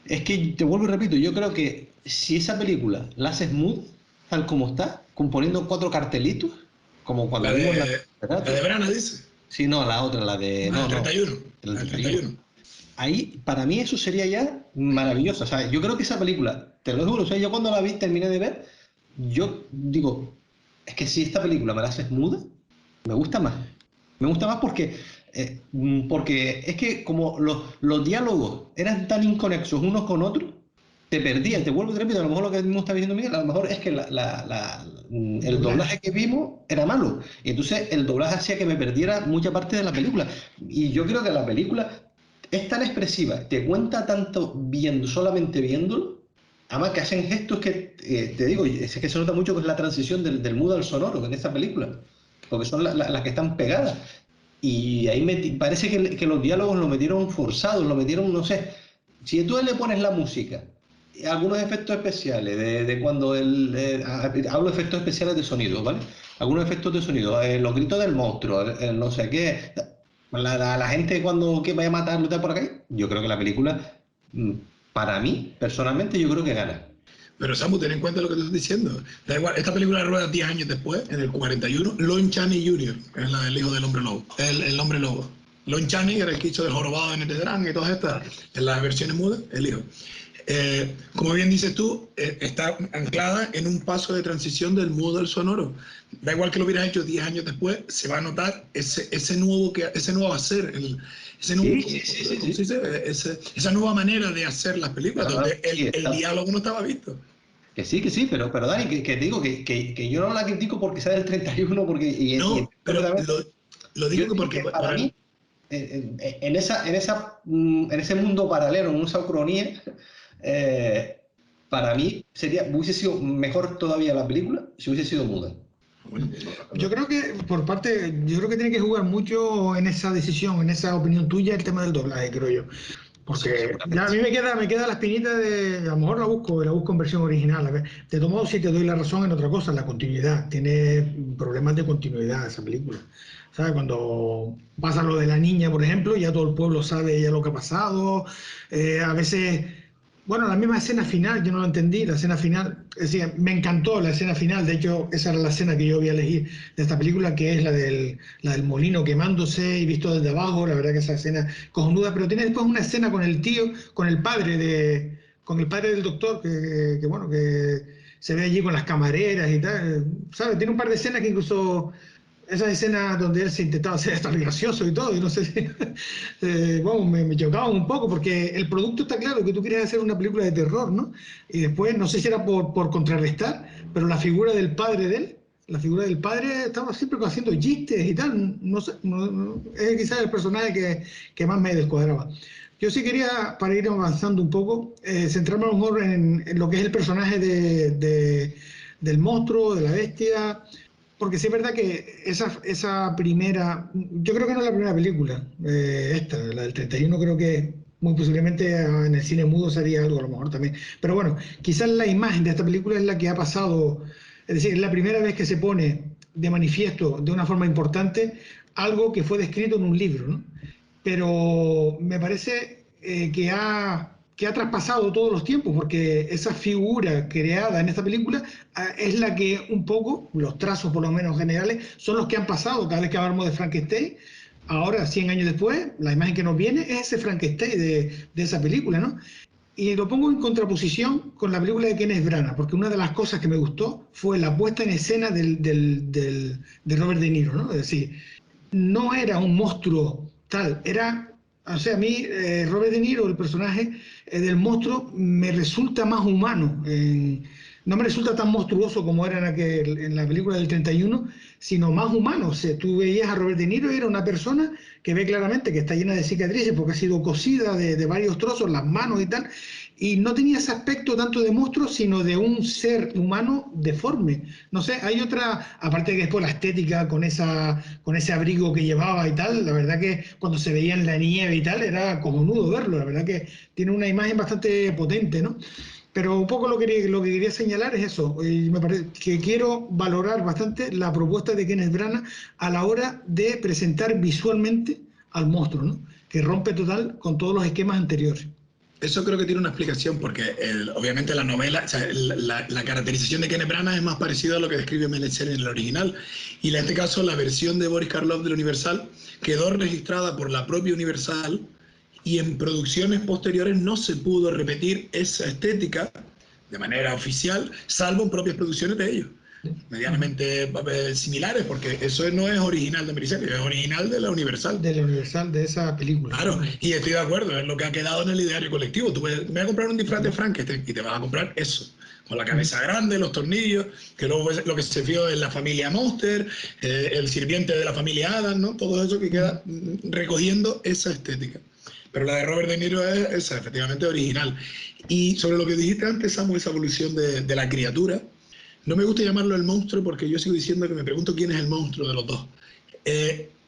Es que te vuelvo y repito, yo creo que si esa película la haces smooth, tal como está, componiendo 4 cartelitos, como cuando La vimos la de Brana, dice. Sí, no, la otra, la de... La No, del no, 31. la La del del 31. 31. Ahí, para mí eso sería ya maravilloso. O sea, yo creo que esa película, te lo juro, o sea, yo cuando la vi, terminé de ver, yo digo, es que si esta película me la haces muda, me gusta más. Me gusta más porque es que como los diálogos eran tan inconexos unos con otros, te perdías, te vuelvo y te repito, a lo mejor lo que mismo está diciendo Miguel, a lo mejor es que el doblaje que vimos era malo. Y entonces el doblaje hacía que me perdiera mucha parte de la película. Y yo creo que la película es tan expresiva, te cuenta tanto solamente viéndolo, además que hacen gestos que, te digo, es que se nota mucho que es la transición del mudo al sonoro en esta película, porque son las que están pegadas. Y ahí parece que los diálogos lo metieron forzados, lo metieron, no sé, si tú le pones la música, algunos efectos especiales, de cuando hablo de efectos especiales de sonido, ¿vale? Algunos efectos de sonido, los gritos del monstruo, no sé qué, la gente cuando que vaya a matar luchar por acá, yo creo que la película, mm, para mí, personalmente, yo creo que gana. Pero Samu, ten en cuenta lo que te estoy diciendo. Da igual, esta película rueda 10 años después, en el 41, Lon Chaney Jr., que es la del hijo del hombre lobo, el hombre lobo. Lon Chaney era el que hizo del jorobado de Notre Dame y todas estas, en las versiones mudas, el hijo. Como bien dices tú, está anclada en un paso de transición del mudo al sonoro. Da igual que lo hubieras hecho 10 años después, se va a notar ese nuevo hacer, ese nuevo, ¿cómo se dice? Esa nueva manera de hacer las películas, Claro, donde sí, el diálogo no estaba visto. que sí, pero Dani, que te digo que yo no la critico porque sea del 31, porque, No, pero lo yo digo digo porque que para mí, en ese mundo paralelo, en esa ucronía, para mí hubiese sido mejor todavía la película si hubiese sido muda. Yo creo que yo creo que tiene que jugar mucho en esa decisión, en esa opinión tuya, el tema del doblaje, creo yo. Porque ya a mí me queda la espinita de, a lo mejor la busco en versión original. A ver, de todo modo sí te doy la razón en otra cosa, la continuidad. Tiene problemas de continuidad esa película. ¿Sabes? Cuando pasa lo de la niña, por ejemplo, ya todo el pueblo sabe ya lo que ha pasado. A veces, bueno, la misma escena final, yo no lo entendí, la escena final, es decir, me encantó la escena final, de hecho, esa era la escena que yo voy a elegir de esta película, que es la del molino quemándose y visto desde abajo, la verdad que esa escena cojonuda, pero tiene después una escena con el tío, con el padre del doctor, bueno, que se ve allí con las camareras y tal, ¿sabes? Tiene un par de escenas que incluso esas escenas donde él se intentaba hacer hasta gracioso y todo, y no sé si, bueno, me chocaban un poco, porque el producto está claro, que tú querías hacer una película de terror, ¿no? Y después, no sé si era por contrarrestar, pero la figura del padre de él, la figura del padre estaba siempre haciendo chistes y tal, no sé, es quizás el personaje que más me descuadraba. Yo sí quería, para ir avanzando un poco, centrarme a lo mejor en lo que es el personaje del monstruo, de la bestia, porque sí es verdad que esa primera, yo creo que no es la primera película, la del 31 creo que muy posiblemente en el cine mudo sería algo a lo mejor también. Pero bueno, quizás la imagen de esta película es la que ha pasado, es decir, es la primera vez que se pone de manifiesto de una forma importante algo que fue descrito en un libro, ¿no? Pero me parece que ha traspasado todos los tiempos, porque esa figura creada en esta película es la que un poco, los trazos por lo menos generales, son los que han pasado cada vez que hablamos de Frankenstein. Ahora, 100 años después, la imagen que nos viene es ese Frankenstein de esa película, ¿no? Y lo pongo en contraposición con la película de Kenneth Branagh, porque una de las cosas que me gustó fue la puesta en escena de Robert De Niro, ¿no? Es decir, no era un monstruo tal, o sea, a mí Robert De Niro, el personaje del monstruo, me resulta más humano, no me resulta tan monstruoso como era en la película del 31, sino más humano. O sea, tú veías a Robert De Niro y era una persona que ve claramente que está llena de cicatrices porque ha sido cosida de varios trozos, las manos y tal, y no tenía ese aspecto tanto de monstruo, sino de un ser humano deforme. No sé, hay otra, aparte de que después la estética con ese abrigo que llevaba y tal, la verdad que cuando se veía en la nieve y tal, era cojonudo verlo, la verdad que tiene una imagen bastante potente, ¿no? Pero un poco lo que quería señalar es eso, me parece que quiero valorar bastante la propuesta de Kenneth Branagh a la hora de presentar visualmente al monstruo, ¿no? Que rompe total con todos los esquemas anteriores. Eso creo que tiene una explicación porque obviamente la novela, o sea, la caracterización de Kenneth Branagh es más parecida a lo que describe Meltzer en el original. Y en este caso la versión de Boris Karloff del Universal quedó registrada por la propia Universal y en producciones posteriores no se pudo repetir esa estética de manera oficial, salvo en propias producciones de ellos, medianamente similares, porque eso no es original de Merisel, es original de la Universal. De la Universal, de esa película. Claro, y estoy de acuerdo, es lo que ha quedado en el ideario colectivo. Tú me vas a comprar un disfraz de Frankenstein y te vas a comprar eso, con la cabeza grande, los tornillos, que luego es lo que se vio en la familia Monster, el sirviente de la familia Adam, ¿no? Todo eso que queda recogiendo esa estética. Pero la de Robert De Niro es esa, efectivamente original. Y sobre lo que dijiste antes, Samu, esa evolución de la criatura, no me gusta llamarlo el monstruo porque yo sigo diciendo que me pregunto quién es el monstruo de los dos.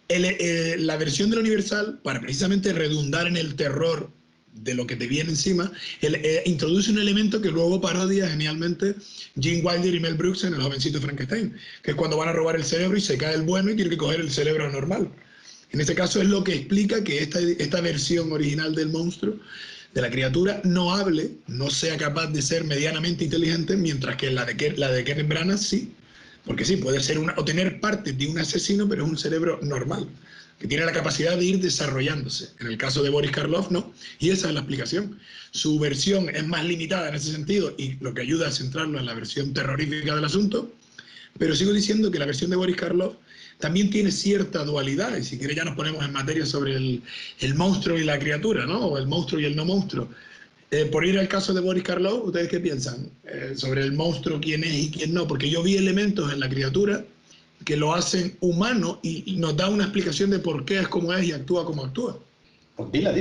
La versión de la Universal, para precisamente redundar en el terror de lo que te viene encima, introduce un elemento que luego parodia genialmente Gene Wilder y Mel Brooks en El jovencito Frankenstein, que es cuando van a robar el cerebro y se cae el bueno y tiene que coger el cerebro normal. En este caso es lo que explica que esta versión original del monstruo, de la criatura, no hable, no sea capaz de ser medianamente inteligente, mientras que la de Kenneth Branagh sí. Porque sí, puede ser o tener partes de un asesino, pero es un cerebro normal, que tiene la capacidad de ir desarrollándose. En el caso de Boris Karloff, no. Y esa es la explicación. Su versión es más limitada en ese sentido y lo que ayuda a centrarlo en la versión terrorífica del asunto. Pero sigo diciendo que la versión de Boris Karloff también tiene cierta dualidad, y si quiere ya nos ponemos en materia sobre el monstruo y la criatura, ¿no? O el monstruo y el no monstruo. Por ir al caso de Boris Karloff, ¿ustedes qué piensan sobre el monstruo, quién es y quién no? Porque yo vi elementos en la criatura que lo hacen humano y nos da una explicación de por qué es como es y actúa como actúa. Pues dila.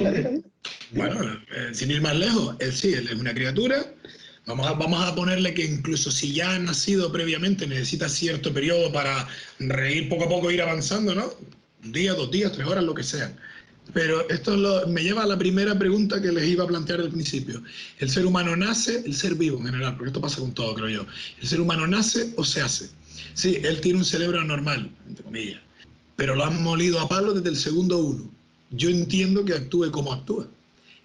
Bueno, sin ir más lejos, él es una criatura. Vamos a ponerle que incluso si ya ha nacido previamente necesita cierto periodo para reír poco a poco, ir avanzando, ¿no? Un día, 2 días, 3 horas, lo que sea. Pero esto me lleva a la primera pregunta que les iba a plantear al principio. ¿El ser humano nace, el ser vivo en general, porque esto pasa con todo, creo yo, el ser humano nace o se hace? Sí, él tiene un cerebro anormal, entre comillas, pero lo han molido a palo desde el segundo 1. Yo entiendo que actúe como actúa.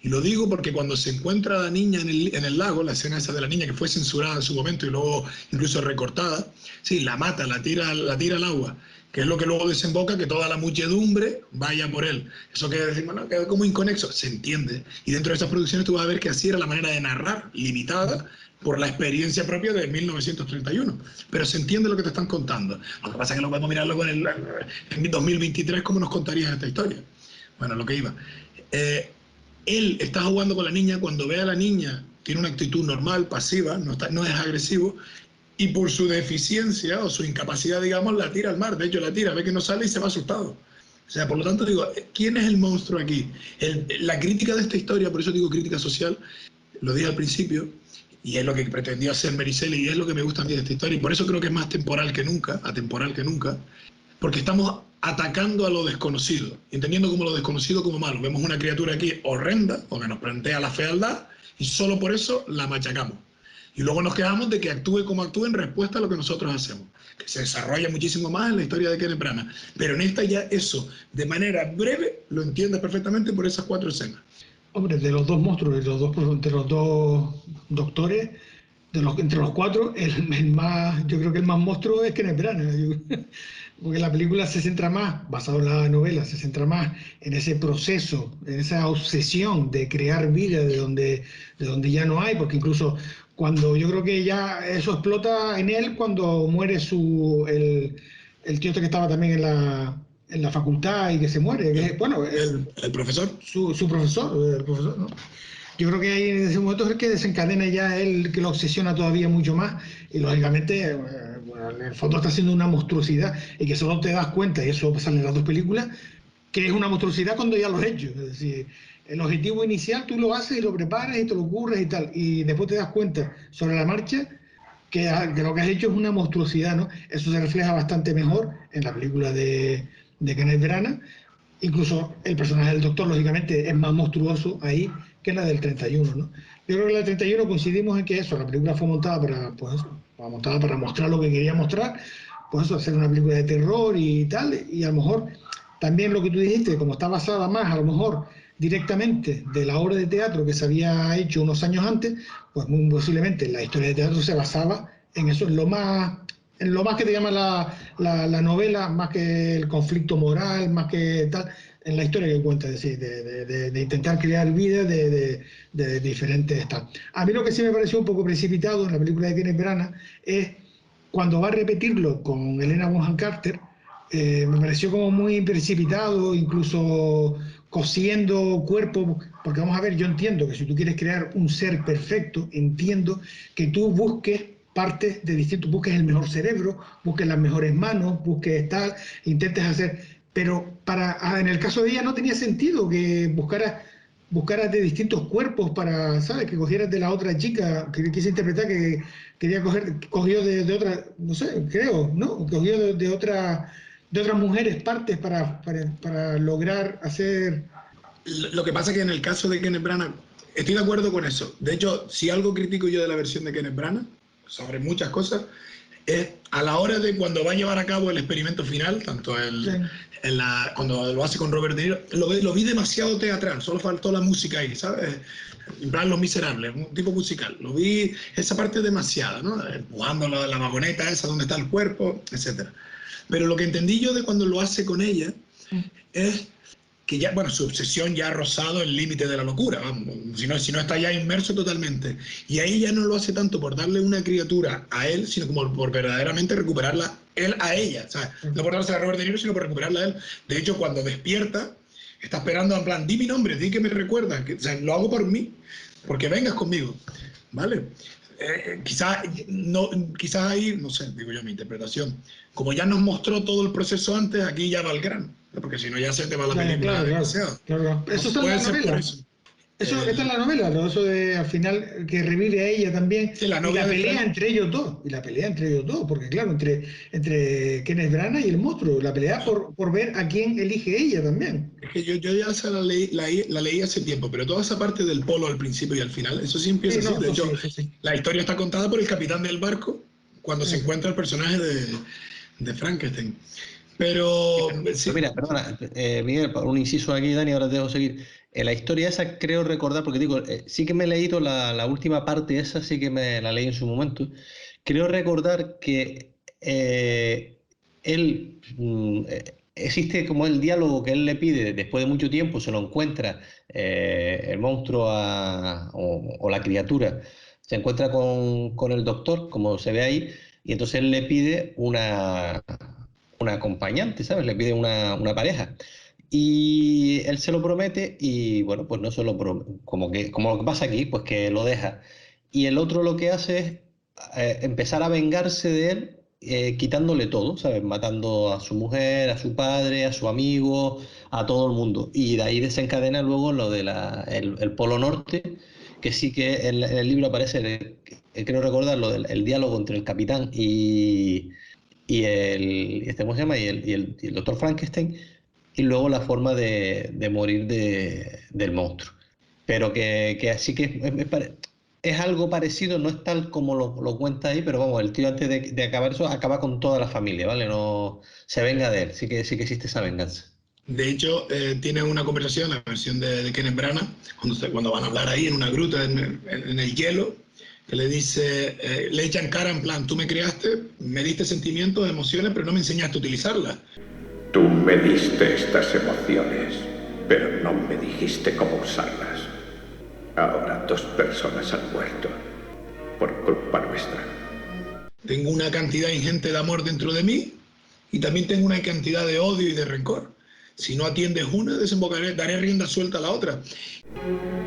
Y lo digo porque cuando se encuentra la niña en el lago, la escena esa de la niña que fue censurada en su momento y luego incluso recortada, sí, la mata, la tira al agua, que es lo que luego desemboca que toda la muchedumbre vaya por él. Eso que decimos, no, queda como inconexo, se entiende. Y dentro de esas producciones tú vas a ver que así era la manera de narrar, limitada por la experiencia propia de 1931. Pero se entiende lo que te están contando. Lo que pasa es que no podemos mirarlo en 2023, ¿cómo nos contarías esta historia? Bueno, lo que iba. Él está jugando con la niña, cuando ve a la niña tiene una actitud normal, pasiva, no es agresivo, y por su deficiencia o su incapacidad, digamos, la tira al mar. De hecho, la tira, ve que no sale y se va asustado. O sea, por lo tanto, digo, ¿quién es el monstruo aquí? La crítica de esta historia, por eso digo crítica social, lo dije al principio, y es lo que pretendió hacer Merisel, y es lo que me gusta a mí de esta historia, y por eso creo que es más atemporal que nunca, porque estamos atacando a lo desconocido, entendiendo como lo desconocido como malo. Vemos una criatura aquí horrenda, o que nos plantea la fealdad, y solo por eso la machacamos. Y luego nos quejamos de que actúe como actúe en respuesta a lo que nosotros hacemos, que se desarrolla muchísimo más en la historia de Kenneth Branagh. Pero en esta ya eso, de manera breve, lo entiendes perfectamente por esas 4 escenas. Hombre, de los dos monstruos, de los dos doctores, entre los 4, yo creo que el más monstruo es Kenneth Branagh. Porque la película se centra más, basado en la novela, se centra más en ese proceso, en esa obsesión de crear vida de donde ya no hay, porque incluso cuando yo creo que ya eso explota en él cuando muere el tío este que estaba también en la facultad y que se muere, el profesor. Su profesor, el profesor, ¿no? Yo creo que ahí en ese momento es el que desencadena ya él, que lo obsesiona todavía mucho más, y lógicamente, bueno, en el fondo está siendo una monstruosidad, y que solo te das cuenta, y eso sale en las 2 películas, que es una monstruosidad cuando ya lo has hecho. Es decir, el objetivo inicial tú lo haces y lo preparas y te lo ocurres y tal, y después te das cuenta sobre la marcha que lo que has hecho es una monstruosidad, ¿no? Eso se refleja bastante mejor en la película de Kenneth Branagh. Incluso el personaje del doctor, lógicamente, es más monstruoso ahí que la del 31, ¿no? Yo creo que la del 31 coincidimos en que eso, la película fue montada para mostrar lo que quería mostrar, pues eso, hacer una película de terror y tal, y a lo mejor también lo que tú dijiste, como está basada más, a lo mejor, directamente de la obra de teatro que se había hecho unos años antes, pues muy posiblemente la historia de teatro se basaba en eso, en lo más que te llama la novela, más que el conflicto moral, más que tal, en la historia que cuenta, es decir, de intentar crear vida de diferentes tal. A mí lo que sí me pareció un poco precipitado en la película de Kenneth Branagh es cuando va a repetirlo con Helena Bonham Carter, me pareció como muy precipitado, incluso cosiendo cuerpos, porque vamos a ver, yo entiendo que si tú quieres crear un ser perfecto, entiendo que tú busques partes de distintos, busques el mejor cerebro, busques las mejores manos, busques tal, intentes hacer, pero en el caso de ella no tenía sentido que buscaras de distintos cuerpos para, ¿sabes? Que cogieras de la otra chica que quise interpretar, que quería cogió de otra, no sé, creo, ¿no? Cogió de otras mujeres partes para lograr hacer... Lo que pasa es que en el caso de Kenneth Branagh, estoy de acuerdo con eso. De hecho, si algo critico yo de la versión de Kenneth Branagh, sobre muchas cosas, es a la hora de cuando va a llevar a cabo el experimento final, tanto cuando lo hace con Robert De Niro, lo vi demasiado teatral, solo faltó la música ahí, ¿sabes? En plan Los Miserables, un tipo musical. Lo vi esa parte demasiada, ¿no? Empujando la vagoneta esa donde está el cuerpo, etc. Pero lo que entendí yo de cuando lo hace con ella es que ya, bueno, su obsesión ya ha rozado el límite de la locura, vamos, si no está ya inmerso totalmente. Y ahí ya no lo hace tanto por darle una criatura a él, sino como por verdaderamente recuperarla él a ella. O sea, no por darse a Robert De Niro, sino por recuperarla a él. De hecho, cuando despierta, está esperando en plan, di mi nombre, di que me recuerdas, o sea, lo hago por mí, porque vengas conmigo, ¿vale? Quizás ahí, no sé, digo yo, mi interpretación, como ya nos mostró todo el proceso antes, aquí ya va al grano, ¿no? Porque si no ya se te va la película demasiado. Claro. Eso está en la novela. Eso está en la novela, ¿no? Eso de al final que revive a ella también. Sí, la y la pelea Frank... entre ellos dos. Y la pelea entre ellos dos, porque claro, entre Kenneth Branagh y el monstruo. La pelea por ver a quién elige ella también. Es que yo ya la leí hace tiempo, pero toda esa parte del polo al principio y al final, eso sí empieza así. De hecho, la historia está contada por el capitán del barco cuando se encuentra el personaje de Frankenstein. Pero sí. Mira, perdona, Miguel, un inciso aquí, Dani, ahora te dejo seguir. La historia esa creo recordar, porque digo, sí que me he leído la última parte esa, sí que me la leí en su momento. Creo recordar que él, existe como el diálogo que él le pide después de mucho tiempo, se lo encuentra el monstruo o la criatura, se encuentra con el doctor, como se ve ahí, y entonces él le pide una acompañante, ¿sabes? Le pide una pareja. Y él se lo promete y bueno, pues no se lo promete, como lo que pasa aquí, pues que lo deja. Y el otro lo que hace es empezar a vengarse de él, quitándole todo, ¿sabes? Matando a su mujer, a su padre, a su amigo, a todo el mundo. Y de ahí desencadena luego lo de el Polo Norte, que sí que en el libro aparece, creo recordar, lo del diálogo entre el capitán y ¿cómo se llama? Y el doctor Frankenstein, y luego la forma de morir del monstruo. Pero que así que es algo parecido, no es tal como lo cuenta ahí, pero vamos, el tío antes de acabar eso acaba con toda la familia, ¿vale? No se venga de él, sí que existe esa venganza. De hecho, tiene una conversación, la versión de Kenneth Branagh, cuando van a hablar ahí en una gruta, en el hielo, que le dice, le echan cara en plan, tú me criaste, me diste sentimientos, emociones, pero no me enseñaste a utilizarlas. Tú me diste estas emociones, pero no me dijiste cómo usarlas. Ahora 2 personas han muerto por culpa nuestra. Tengo una cantidad ingente de amor dentro de mí y también tengo una cantidad de odio y de rencor. Si no atiendes una, daré rienda suelta a la otra.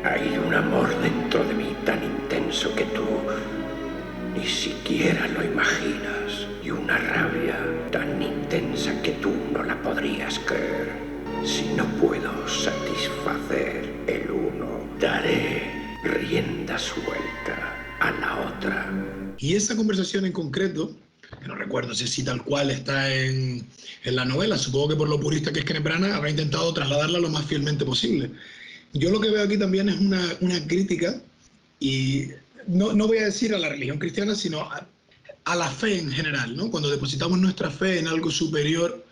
Hay un amor dentro de mí tan intenso que tú ni siquiera lo imaginas. Y una rabia tan intensa que tú no la podrías creer. Si no puedo satisfacer el uno, daré rienda suelta a la otra. Y esa conversación en concreto, que no recuerdo si tal cual está en la novela, supongo que por lo purista que es Kenneth Branagh habrá intentado trasladarla lo más fielmente posible. Yo lo que veo aquí también es una crítica, y no voy a decir a la religión cristiana, sino a la fe en general, ¿no? Cuando depositamos nuestra fe en algo superior,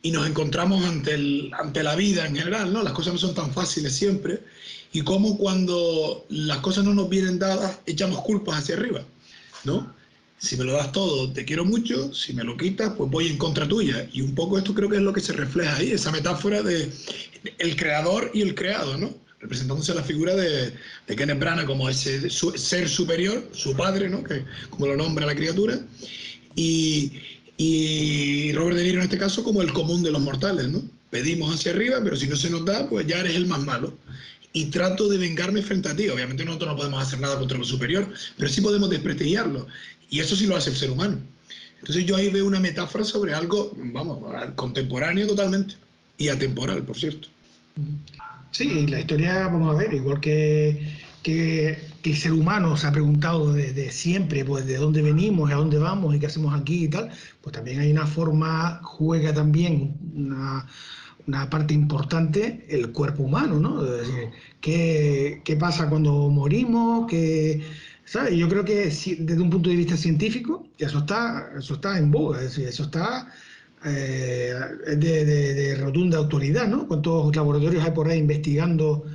y nos encontramos ante la vida en general, ¿no? Las cosas no son tan fáciles siempre, y cómo cuando las cosas no nos vienen dadas, echamos culpas hacia arriba, ¿no? Si me lo das todo, te quiero mucho, si me lo quitas, pues voy en contra tuya. Y un poco esto creo que es lo que se refleja ahí, esa metáfora de el creador y el creado, ¿no? Representándose la figura de Kenneth Branagh como ese ser superior, su padre, ¿no? Que, como lo nombra la criatura, y Robert De Niro en este caso como el común de los mortales, ¿no? Pedimos hacia arriba, pero si no se nos da, pues ya eres el más malo. Y trato de vengarme frente a ti. Obviamente nosotros no podemos hacer nada contra lo superior, pero sí podemos desprestigiarlo. Y eso sí lo hace el ser humano. Entonces yo ahí veo una metáfora sobre algo, vamos, contemporáneo totalmente. Y atemporal, por cierto. Sí, la historia, vamos a ver, igual que el ser humano se ha preguntado de siempre, pues de dónde venimos, a dónde vamos y qué hacemos aquí y tal, pues también hay una forma, juega también una parte importante el cuerpo humano, ¿no? Es decir, ¿qué pasa cuando morimos? ¿Sabes? Yo creo que desde un punto de vista científico eso está en boga, es decir, eso está de rotunda autoridad, ¿no? ¿Cuántos laboratorios hay por ahí investigando?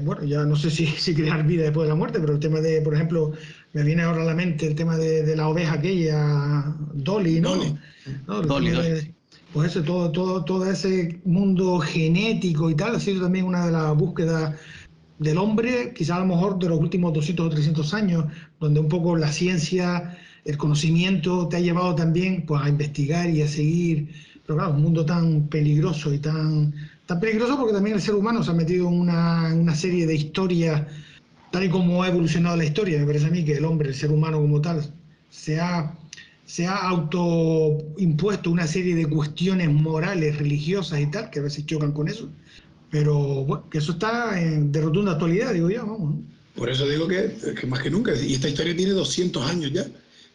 Bueno, ya no sé si crear vida después de la muerte, pero el tema de, por ejemplo, me viene ahora a la mente el tema de la oveja aquella, Dolly, ¿no? Dolly. Pues eso, todo ese mundo genético y tal ha sido también una de las búsquedas del hombre, quizá a lo mejor de los últimos 200 o 300 años, donde un poco la ciencia, el conocimiento te ha llevado también pues, a investigar y a seguir, pero claro, un mundo tan peligroso y tan peligroso porque también el ser humano se ha metido en una serie de historias, tal y como ha evolucionado la historia. Me parece a mí que el hombre, el ser humano como tal, se ha autoimpuesto una serie de cuestiones morales, religiosas y tal, que a veces chocan con eso. Pero bueno, que eso está de rotunda actualidad, digo yo, vamos. Por eso digo que más que nunca, y esta historia tiene 200 años ya,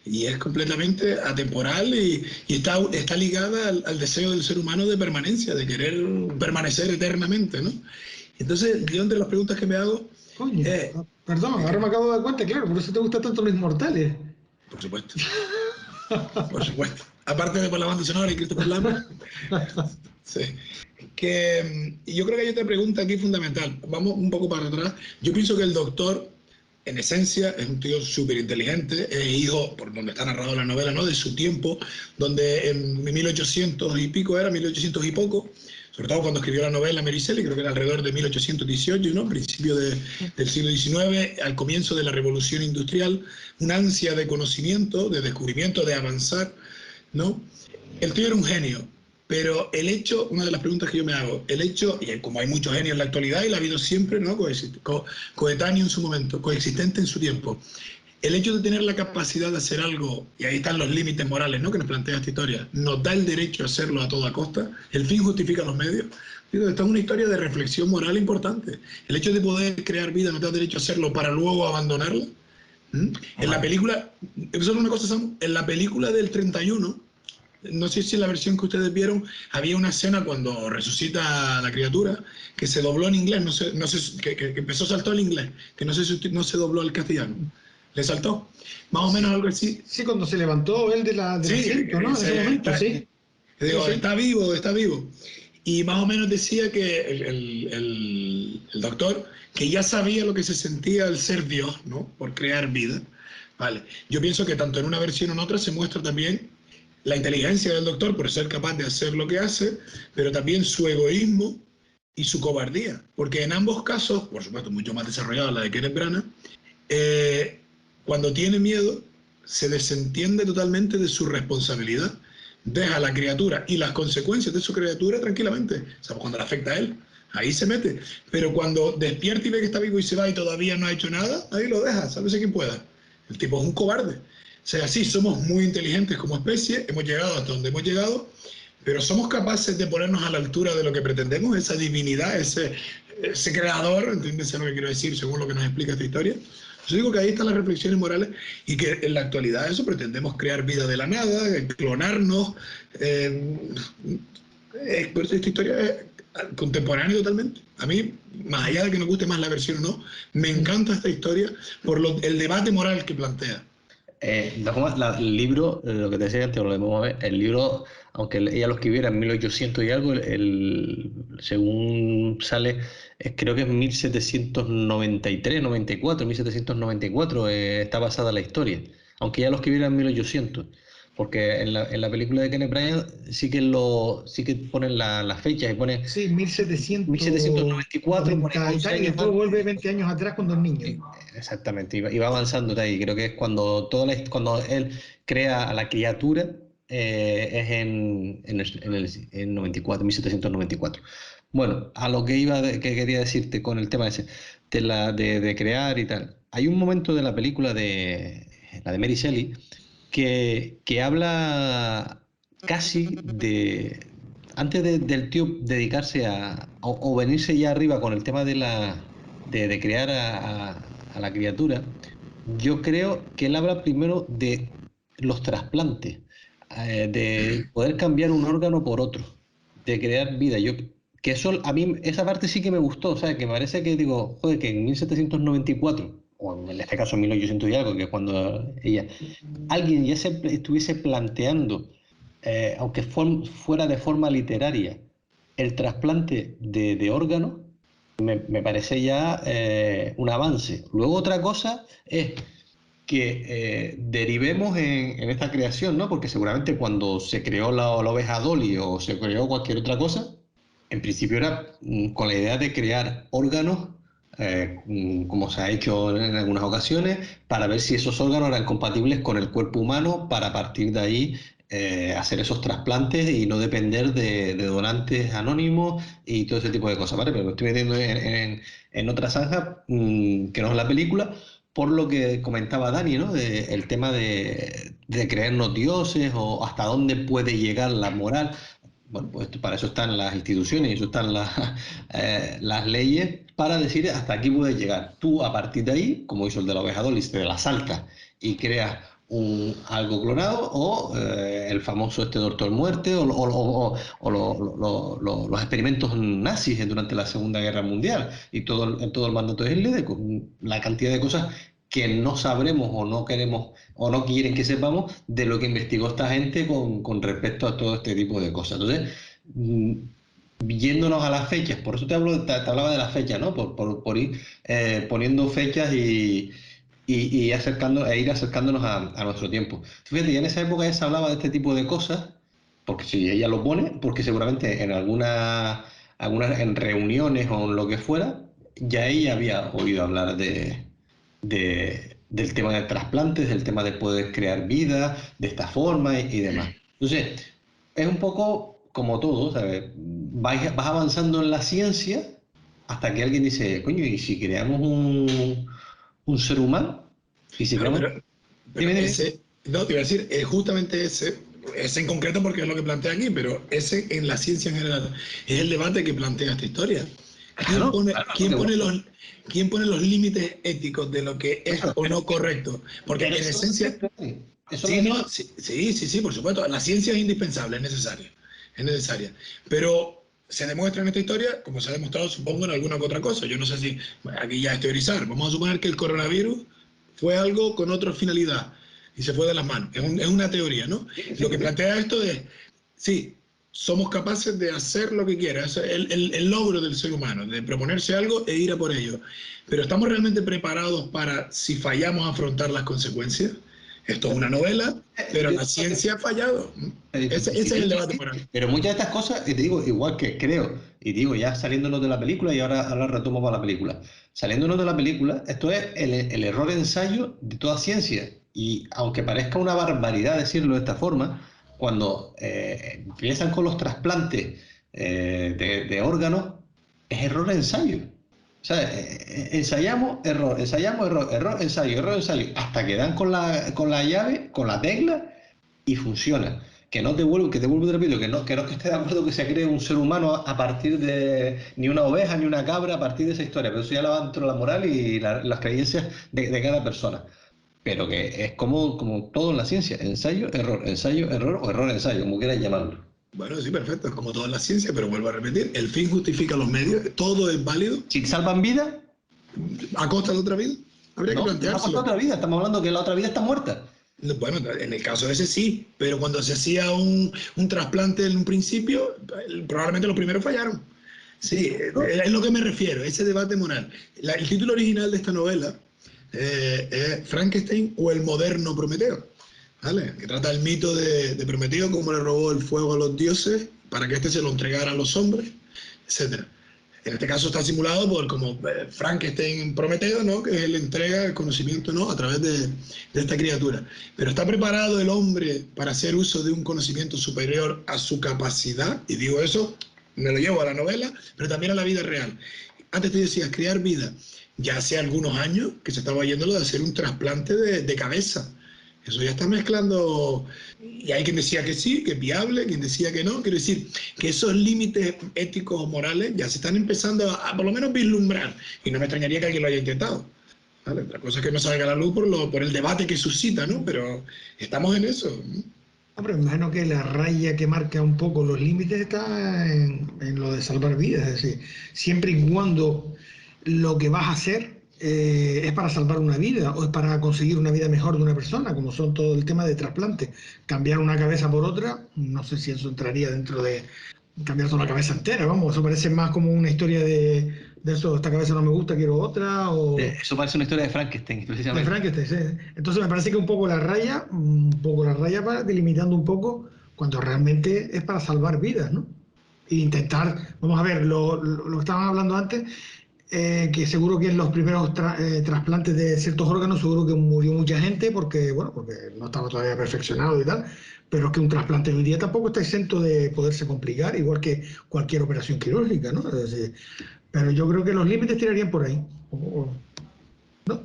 y es completamente atemporal y está ligada al deseo del ser humano de permanencia, de querer permanecer eternamente, ¿no? Entonces, yo entre las preguntas que me hago... Coño, perdón, ahora me acabo de dar cuenta, claro, por eso te gustan tanto los inmortales. Por supuesto. Por supuesto. Aparte de por la banda sonora y Christopher Lambert. Sí. Y yo creo que hay otra pregunta aquí fundamental. Vamos un poco para atrás. Yo pienso que el Doctor, en esencia, es un tío súper inteligente, es hijo, por donde está narrado la novela, ¿no? De su tiempo, donde en 1800 y pico era, 1800 y poco, sobre todo cuando escribió la novela Mary Shelley, creo que era alrededor de 1818, ¿no? Principio del siglo XIX, al comienzo de la Revolución Industrial, una ansia de conocimiento, de descubrimiento, de avanzar, ¿no? El tío era un genio, pero el hecho, una de las preguntas que yo me hago, el hecho, y como hay muchos genios en la actualidad y la ha habido siempre, ¿no? Coetáneo en su momento, coexistente en su tiempo, el hecho de tener la capacidad de hacer algo, y ahí están los límites morales, ¿no? Que nos plantea esta historia, nos da el derecho a hacerlo a toda costa, el fin justifica los medios. Esta es una historia de reflexión moral importante. El hecho de poder crear vida nos da el derecho a hacerlo para luego abandonarla. En la película, solo una cosa, Sam, en la película del 31, no sé si en la versión que ustedes vieron había una escena cuando resucita la criatura que se dobló en inglés, no sé que empezó a saltar el inglés, que no sé si no se dobló al castellano. ¿Le saltó? Más o menos algo así. Sí, cuando se levantó él del asiento, ¿no? En ese momento, sí. Digo, sí. Está vivo. Y más o menos decía que el Doctor, que ya sabía lo que se sentía al ser Dios, ¿no? Por crear vida. Vale. Yo pienso que tanto en una versión o en otra se muestra también la inteligencia del Doctor por ser capaz de hacer lo que hace, pero también su egoísmo y su cobardía. Porque en ambos casos, por supuesto mucho más desarrollada la de Kenneth Branagh, cuando tiene miedo se desentiende totalmente de su responsabilidad, deja a la criatura y las consecuencias de su criatura tranquilamente. O sea, cuando le afecta a él, ahí se mete. Pero cuando despierta y ve que está vivo y se va y todavía no ha hecho nada, ahí lo deja, sálvese quien pueda. El tipo es un cobarde. O sea, sí, somos muy inteligentes como especie, hemos llegado hasta donde hemos llegado, pero somos capaces de ponernos a la altura de lo que pretendemos, esa divinidad, ese creador, ¿entiendes lo que quiero decir según lo que nos explica esta historia? Yo digo que ahí están las reflexiones morales y que en la actualidad eso pretendemos crear vida de la nada, clonarnos. Esta historia es contemporánea totalmente. A mí, más allá de que nos guste más la versión o no, me encanta esta historia por el debate moral que plantea. el libro, lo que te decía antes, lo vamos a ver, el libro, aunque ella lo escribiera en 1800 y algo, según sale, creo que es 1793, 94, 1794 está basada la historia, aunque ella lo escribiera en 1800. Porque en la película de Kenneth Branagh sí que ponen las fechas y pone Sí, 1794 pone 11 y años después antes. vuelve 20 años atrás cuando es niño. Exactamente, y va avanzando de ahí. Creo que es cuando él crea a la criatura, es en 94, 1794. Bueno, a lo que que quería decirte con el tema ese, de crear y tal. Hay un momento de la película la de Mary Shelley que habla casi antes del tío dedicarse o venirse ya arriba con el tema de crear a la criatura. Yo creo que él habla primero de los trasplantes, de poder cambiar un órgano por otro, de crear vida. Que eso, a mí esa parte sí que me gustó, o sea, que me parece que digo, joder, que en 1794, o en este caso en 1800 y algo, que es cuando alguien ya se estuviese planteando, aunque fuera de forma literaria, el trasplante de órganos, me parece ya un avance. Luego otra cosa es que derivemos en esta creación, ¿no? Porque seguramente cuando se creó la oveja Dolly o se creó cualquier otra cosa, en principio era con la idea de crear órganos, como se ha hecho en algunas ocasiones, para ver si esos órganos eran compatibles con el cuerpo humano, para a partir de ahí hacer esos trasplantes y no depender de donantes anónimos y todo ese tipo de cosas, ¿vale? Pero me estoy metiendo en otra zanja, que no es la película, por lo que comentaba Dani, ¿no? El tema de creernos dioses o hasta dónde puede llegar la moral. Bueno, pues para eso están las instituciones y eso están las leyes para decir hasta aquí puedes llegar. Tú a partir de ahí, como hizo el de la oveja Dolly, te la saltas y creas algo clonado o el famoso Doctor Muerte o los experimentos nazis durante la Segunda Guerra Mundial y todo el mandato de Hitler, con la cantidad de cosas que no sabremos o no queremos o no quieren que sepamos de lo que investigó esta gente con respecto a todo este tipo de cosas. Entonces, yéndonos a las fechas, por eso te hablaba de las fechas, ¿no? Por ir poniendo fechas y ir acercándonos a nuestro tiempo. Fíjate, ya en esa época ya se hablaba de este tipo de cosas, porque si ella lo pone, porque seguramente en algunas en reuniones o en lo que fuera, ya ella había oído hablar del tema de trasplantes, del tema de poder crear vida de esta forma y demás. Entonces, es un poco como todo, ¿sabes? Vas avanzando en la ciencia hasta que alguien dice, coño, ¿y si creamos un ser humano? ¿Y si Claro, creamos... pero ese, no, te iba a decir, justamente ese en concreto porque es lo que plantea aquí, pero ese en la ciencia en general es el debate que plantea esta historia. ¿Quién pone los límites éticos de lo que es o no correcto? Porque en esencia... Sí, por supuesto. La ciencia es indispensable, es necesaria. Pero se demuestra en esta historia, como se ha demostrado, supongo, en alguna que otra cosa. Yo no sé si, aquí ya es teorizar. Vamos a suponer que el coronavirus fue algo con otra finalidad y se fue de las manos. Es una teoría, ¿no? Lo que plantea esto es, sí, somos capaces de hacer lo que quiera, es el logro del ser humano, de proponerse algo e ir a por ello. Pero ¿estamos realmente preparados para, si fallamos, afrontar las consecuencias? Esto es una novela, pero la ciencia ha fallado. Ese es el debate moral. Pero muchas de estas cosas, y te digo, igual que creo, y digo, ya saliéndonos de la película, y ahora retomo para la película. Saliéndonos de la película, esto es el error ensayo de toda ciencia. Y aunque parezca una barbaridad decirlo de esta forma, cuando empiezan con los trasplantes de órganos, es error ensayo. O sea, ensayamos, error, ensayo, hasta que dan con la llave, con la tecla y funciona. Que te vuelvo y te repito, que no es que esté de acuerdo que se cree un ser humano a partir de ni una oveja ni una cabra a partir de esa historia, pero eso ya lo va dentro de la moral y las creencias de cada persona. Pero que es como todo en la ciencia, ensayo, error o error, ensayo, como quieras llamarlo. Bueno, sí, perfecto, es como todo en la ciencia, pero vuelvo a repetir, el fin justifica los medios, todo es válido. Si salvan vida, ¿a costa de otra vida? Habría que planteárselo. No, a costa de otra vida, estamos hablando que la otra vida está muerta. Bueno, en el caso de ese sí, pero cuando se hacía un trasplante en un principio, probablemente los primeros fallaron. Sí, es lo que me refiero, ese debate moral. El título original de esta novela es Frankenstein o el moderno Prometeo, ¿vale? Que trata el mito de Prometeo, cómo le robó el fuego a los dioses para que éste se lo entregara a los hombres, etc. En este caso está simulado por como Frankenstein Prometeo, ¿no? Que él entrega el conocimiento, ¿no? A través de esta criatura. Pero ¿está preparado el hombre para hacer uso de un conocimiento superior a su capacidad? Y digo eso, me lo llevo a la novela, pero también a la vida real. Antes te decías, crear vida. Ya hace algunos años que se estaba yendo lo de hacer un trasplante de cabeza. Eso ya está mezclando, y hay quien decía que sí, que es viable, quien decía que no. Quiero decir que esos límites éticos o morales ya se están empezando a por lo menos vislumbrar, y no me extrañaría que alguien lo haya intentado, ¿vale? La cosa es que no salga a la luz por el debate que suscita, ¿no? Pero estamos en eso. Pero me imagino que la raya que marca un poco los límites está en lo de salvar vidas, es decir, siempre y cuando lo que vas a hacer es para salvar una vida o es para conseguir una vida mejor de una persona, como son todo el tema de trasplante. Cambiar una cabeza por otra, no sé si eso entraría dentro de cambiar toda la cabeza entera, vamos, eso parece más como una historia de eso, esta cabeza no me gusta, quiero otra, o... Eso parece una historia de Frankenstein, precisamente. De Frankenstein, sí. Entonces me parece que un poco la raya va delimitando un poco cuando realmente es para salvar vidas, ¿no? E intentar, vamos a ver, lo que estaban hablando antes, que seguro que en los primeros trasplantes de ciertos órganos seguro que murió mucha gente porque no estaba todavía perfeccionado y tal, pero es que un trasplante hoy día tampoco está exento de poderse complicar, igual que cualquier operación quirúrgica, ¿no? Es decir, pero yo creo que los límites tirarían por ahí, ¿no?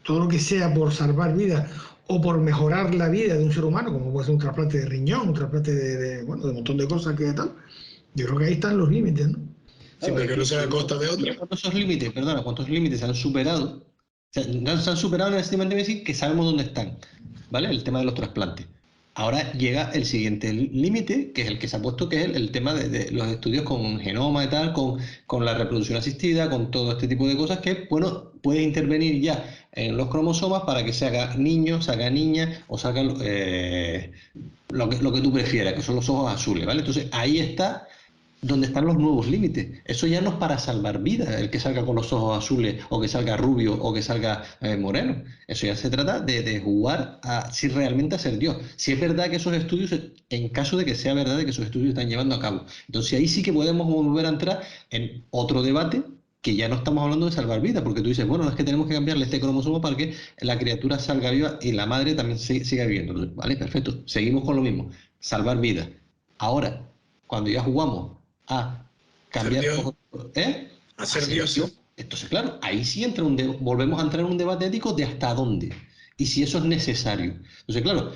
Todo lo que sea por salvar vidas o por mejorar la vida de un ser humano, como puede ser un trasplante de riñón, un trasplante de un montón de cosas que tal, yo creo que ahí están los límites, ¿no? Siempre que no sea a costa de otra. ¿Cuántos límites se han superado? Se han superado en el sistema de medicina que sabemos dónde están, ¿vale? El tema de los trasplantes. Ahora llega el siguiente límite, que es el que se ha puesto, que es el tema de los estudios con genoma y tal, con la reproducción asistida, con todo este tipo de cosas que, bueno, puede intervenir ya en los cromosomas para que se haga niño, se haga niña o se haga lo que tú prefieras, que son los ojos azules, ¿vale? Entonces ahí está donde están los nuevos límites. Eso ya no es para salvar vidas, el que salga con los ojos azules o que salga rubio o que salga moreno. Eso ya se trata de jugar a si realmente a ser Dios. Si es verdad que esos estudios, en caso de que sea verdad de que esos estudios están llevando a cabo. Entonces ahí sí que podemos volver a entrar en otro debate que ya no estamos hablando de salvar vidas, porque tú dices, bueno, es que tenemos que cambiarle este cromosoma para que la criatura salga viva y la madre también siga viviendo. Entonces, vale, perfecto. Seguimos con lo mismo. Salvar vidas. Ahora, cuando ya jugamos a cambiar a ser Dios. Entonces, claro, ahí sí volvemos a entrar en un debate ético de hasta dónde y si eso es necesario. Entonces, claro,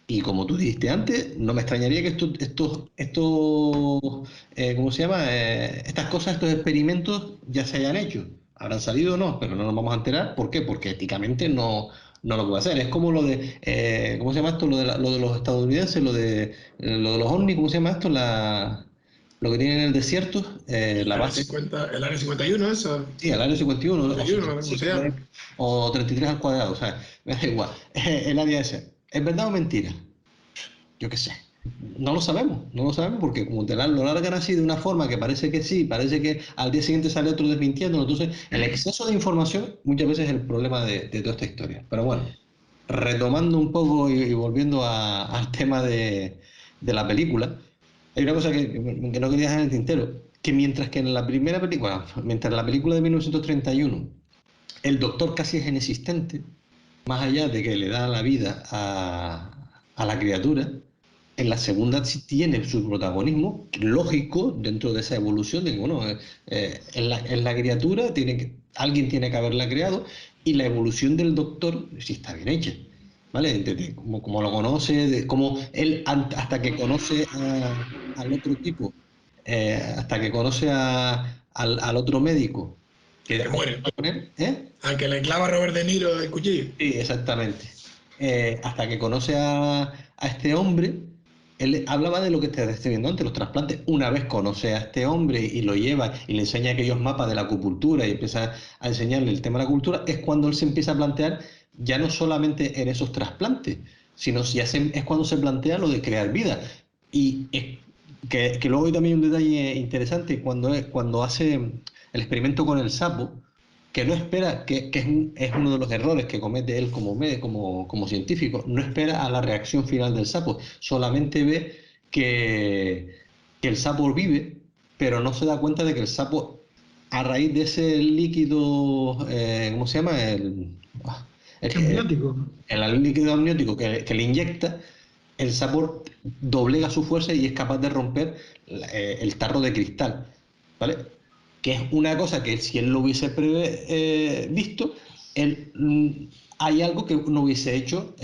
y como tú dijiste antes, no me extrañaría que ¿cómo se llama? Estas cosas, estos experimentos ya se hayan hecho. Habrán salido o no, pero no nos vamos a enterar. ¿Por qué? Porque éticamente no lo puede hacer. Es como lo de, ¿cómo se llama esto? Lo de los estadounidenses, lo de los ovnis, ¿cómo se llama esto? Lo que tienen en el desierto, la base. El área 51, eso. Sí, el área 51. 51 o 33 al cuadrado, o sea, me da igual. El área ese. ¿Es verdad o mentira? Yo qué sé. No lo sabemos porque como lo largan así de una forma que parece que sí, parece que al día siguiente sale otro desmintiendo. Entonces, el exceso de información muchas veces es el problema de toda esta historia. Pero bueno, retomando un poco y volviendo al tema de la película, hay una cosa que no quería dejar en el tintero, que mientras en la película de 1931 el doctor casi es inexistente, más allá de que le da la vida a la criatura, en la segunda sí tiene su protagonismo lógico dentro de esa evolución de que, bueno, en la criatura alguien tiene que haberla creado, y la evolución del doctor sí está bien hecha, ¿vale? Como lo conoce, de cómo él, hasta que conoce al otro tipo, hasta que conoce al otro médico, que muere. ¿Eh? Al que le clava Robert De Niro el cuchillo. Sí, exactamente. Hasta que conoce a este hombre, él hablaba de lo que te estoy viendo antes, los trasplantes. Una vez conoce a este hombre y lo lleva y le enseña aquellos mapas de la acupuntura y empieza a enseñarle el tema de la cultura, es cuando él se empieza a plantear ya no solamente en esos trasplantes, sino es cuando se plantea lo de crear vida. Y que luego hay también un detalle interesante cuando hace el experimento con el sapo, que no espera, que es uno de los errores que comete él como científico, no espera a la reacción final del sapo, solamente ve que el sapo vive, pero no se da cuenta de que el sapo, a raíz de ese líquido, ¿cómo se llama? Amniótico. El líquido amniótico que le inyecta, el sapo doblega su fuerza y es capaz de romper el tarro de cristal, ¿vale? Que es una cosa que si él lo hubiese visto, hay algo que no hubiese hecho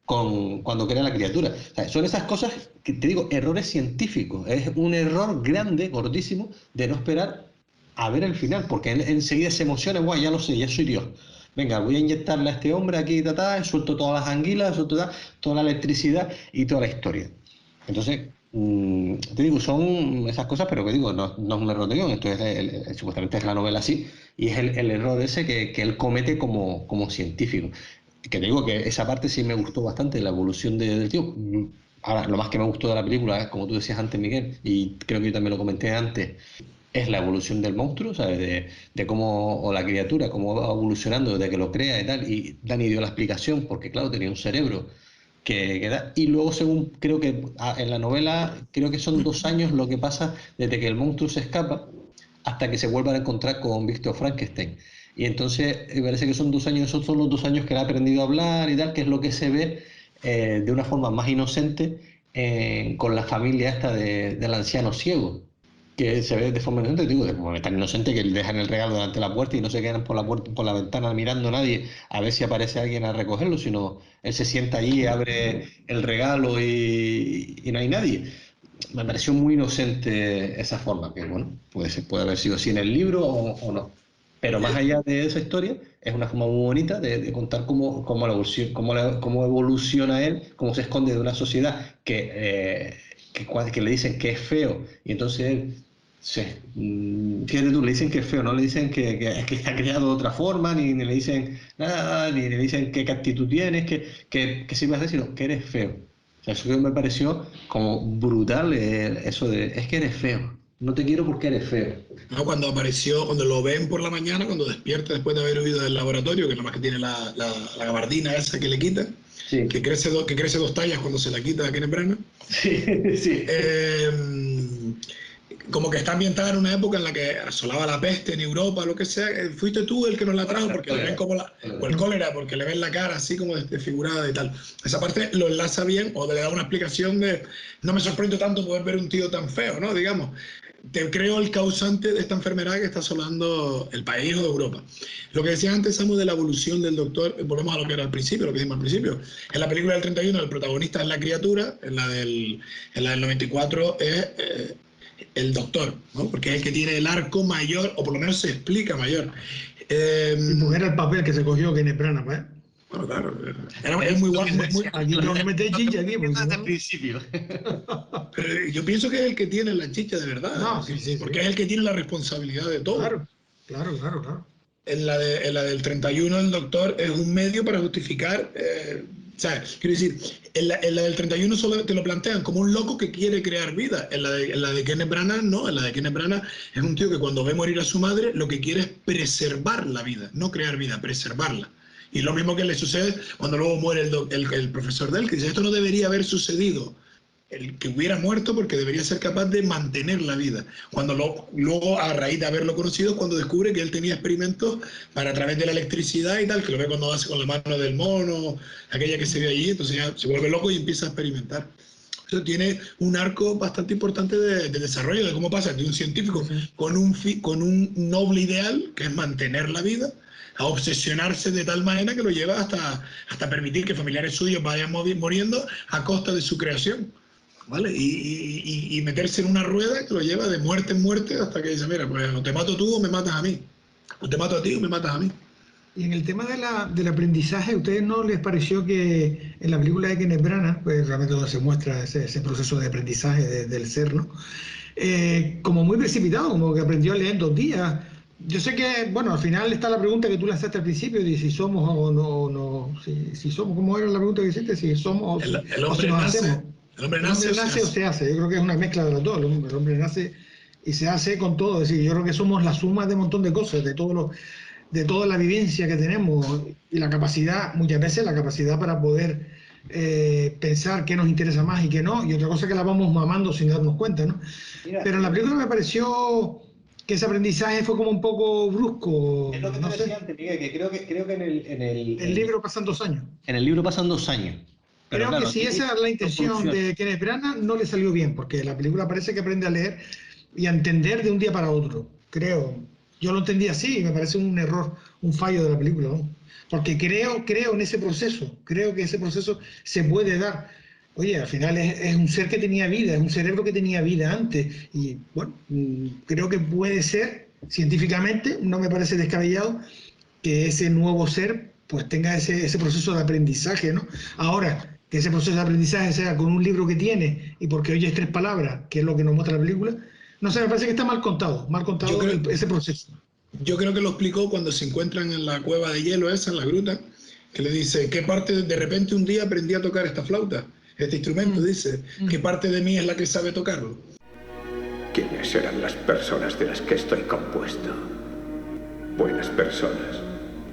cuando crea la criatura. O sea, son esas cosas que te digo, errores científicos. Es un error grande, gordísimo, de no esperar a ver el final, porque él enseguida se emociona, guay, ya lo sé, ya soy Dios. Venga, voy a inyectarle a este hombre aquí, suelto todas las anguilas, suelto toda la electricidad y toda la historia. Entonces, te digo, son esas cosas, pero que digo, no es un error de guión, esto supuestamente es la novela así, y es el error ese que él comete como científico. Que te digo que esa parte sí me gustó bastante, la evolución del tío. Ahora, lo más que me gustó de la película, como tú decías antes, Miguel, y creo que yo también lo comenté antes, es la evolución del monstruo, ¿sabes? De cómo, o la criatura, cómo va evolucionando desde que lo crea y tal. Y Dani dio la explicación, porque claro, tenía un cerebro que da. Y luego, según creo que en la novela, creo que son 2 años lo que pasa desde que el monstruo se escapa hasta que se vuelvan a encontrar con Víctor Frankenstein. Y entonces me parece que son 2 años, esos son los 2 años que él ha aprendido a hablar y tal, que es lo que se ve de una forma más inocente con la familia esta del anciano ciego, que se ve de forma inocente, digo, como tan inocente que le dejan el regalo delante de la puerta y no se quedan por la ventana mirando a nadie a ver si aparece alguien a recogerlo, sino él se sienta allí, abre el regalo y no hay nadie. Me pareció muy inocente esa forma, que bueno, puede haber sido así en el libro o no. Pero más allá de esa historia, es una forma muy bonita de contar cómo evoluciona él, cómo se esconde de una sociedad que le dicen que es feo, y entonces él fíjate tú, le dicen que es feo, no le dicen que está creado de otra forma, ni le dicen nada, ni le dicen qué actitud tienes, que sirve hacer, sino que eres feo. O sea, eso que me pareció como brutal, eso de, es que eres feo, no te quiero porque eres feo. No, cuando lo ven por la mañana, cuando despierta después de haber huido del laboratorio, que nada más que tiene la gabardina esa que le quitan, sí, que crece 2 tallas cuando se la quita a Kenneth Branagh. Sí, sí. Como que está ambientada en una época en la que asolaba la peste en Europa, lo que sea. Fuiste tú el que nos la trajo, porque le ven como o el cólera, porque le ven la cara así como desfigurada y tal. Esa parte lo enlaza bien, o le da una explicación de no me sorprende tanto poder ver un tío tan feo, ¿no? Digamos, te creo el causante de esta enfermedad que está asolando el país o Europa. Lo que decías antes, Samu, de la evolución del doctor, volvemos a lo que era al principio, lo que dijimos al principio. En la película del 31 el protagonista es la criatura, en la del 94 es el doctor, ¿no? Porque es el que tiene el arco mayor, o por lo menos se explica mayor. Era el papel que se cogió Kenneth Branagh, ¿eh? Bueno, claro, es muy guapo. Aquí tengo que meter chicha aquí. Desde el principio. Pero yo pienso que es el que tiene la chicha de verdad. No, sí, porque es el que tiene la responsabilidad de todo. Claro. En la del 31 el doctor es un medio para justificar... ¿sabes? Quiero decir, en la del 31 solo te lo plantean como un loco que quiere crear vida. En la de Kenneth Branagh no, en la de Kenneth Branagh es un tío que cuando ve morir a su madre lo que quiere es preservar la vida, no crear vida, preservarla. Y lo mismo que le sucede cuando luego muere el profesor de él, que dice, esto no debería haber sucedido, el que hubiera muerto porque debería ser capaz de mantener la vida. Luego, a raíz de haberlo conocido, cuando descubre que él tenía experimentos para a través de la electricidad y tal, que lo ve cuando hace con la mano del mono, aquella que se ve allí, entonces ya se vuelve loco y empieza a experimentar. Eso tiene un arco bastante importante de desarrollo, de cómo pasa de un científico con un noble ideal, que es mantener la vida, a obsesionarse de tal manera que lo lleva hasta permitir que familiares suyos vayan muriendo a costa de su creación. ¿Vale? Y meterse en una rueda que lo lleva de muerte en muerte hasta que dice, mira, pues o te mato tú o me matas a mí. O te mato a ti o me matas a mí. Y en el tema del aprendizaje, ¿a ustedes no les pareció que en la película de Kenneth Branagh, pues realmente donde se muestra ese proceso de aprendizaje del ser, ¿no? Como muy precipitado, como que aprendió a leer en 2 días, Yo sé que, bueno, al final está la pregunta que tú lanzaste al principio, de si somos o no, si somos, ¿cómo era la pregunta que hiciste? Si somos El o si hombre nos nace, hacemos. el hombre El hombre nace o se hace. Yo creo que es una mezcla de las dos. El hombre nace y se hace con todo. Es decir, yo creo que somos la suma de un montón de cosas, de toda la vivencia que tenemos y la capacidad, muchas veces la capacidad para poder pensar qué nos interesa más y qué no, y otra cosa que la vamos mamando sin darnos cuenta, ¿no? Mira, Pero en la película me pareció que ese aprendizaje fue como un poco brusco, es lo que te no decía sé. antes, Miguel, que creo que El libro pasan 2 años. en el libro pasan 2 años. Pero Creo que claro, si aquí esa es la no intención funciona. de Kenneth Branagh, no le salió bien, porque la película parece que aprende a leer y a entender de un día para otro. Creo. Yo lo entendí así y me parece un error, un fallo de la película, ¿no? Porque creo en ese proceso, creo que ese proceso se puede dar. Oye, al final es un ser que tenía vida, es un cerebro que tenía vida antes. Y bueno, creo que puede ser, científicamente, no me parece descabellado, que ese nuevo ser pues tenga ese proceso de aprendizaje, ¿no? Ahora, que ese proceso de aprendizaje sea con un libro que tiene y porque oyes 3 palabras, que es lo que nos muestra la película, no sé, me parece que está mal Yo contado creo, ese proceso. yo creo que lo explicó cuando se encuentran en la cueva de hielo esa, en la gruta, que le dice, ¿qué parte, de repente un día aprendí a tocar esta flauta, este instrumento, dice, ¿qué parte de mí es la que sabe tocarlo? ¿Quiénes serán las personas de las que estoy compuesto? Buenas personas,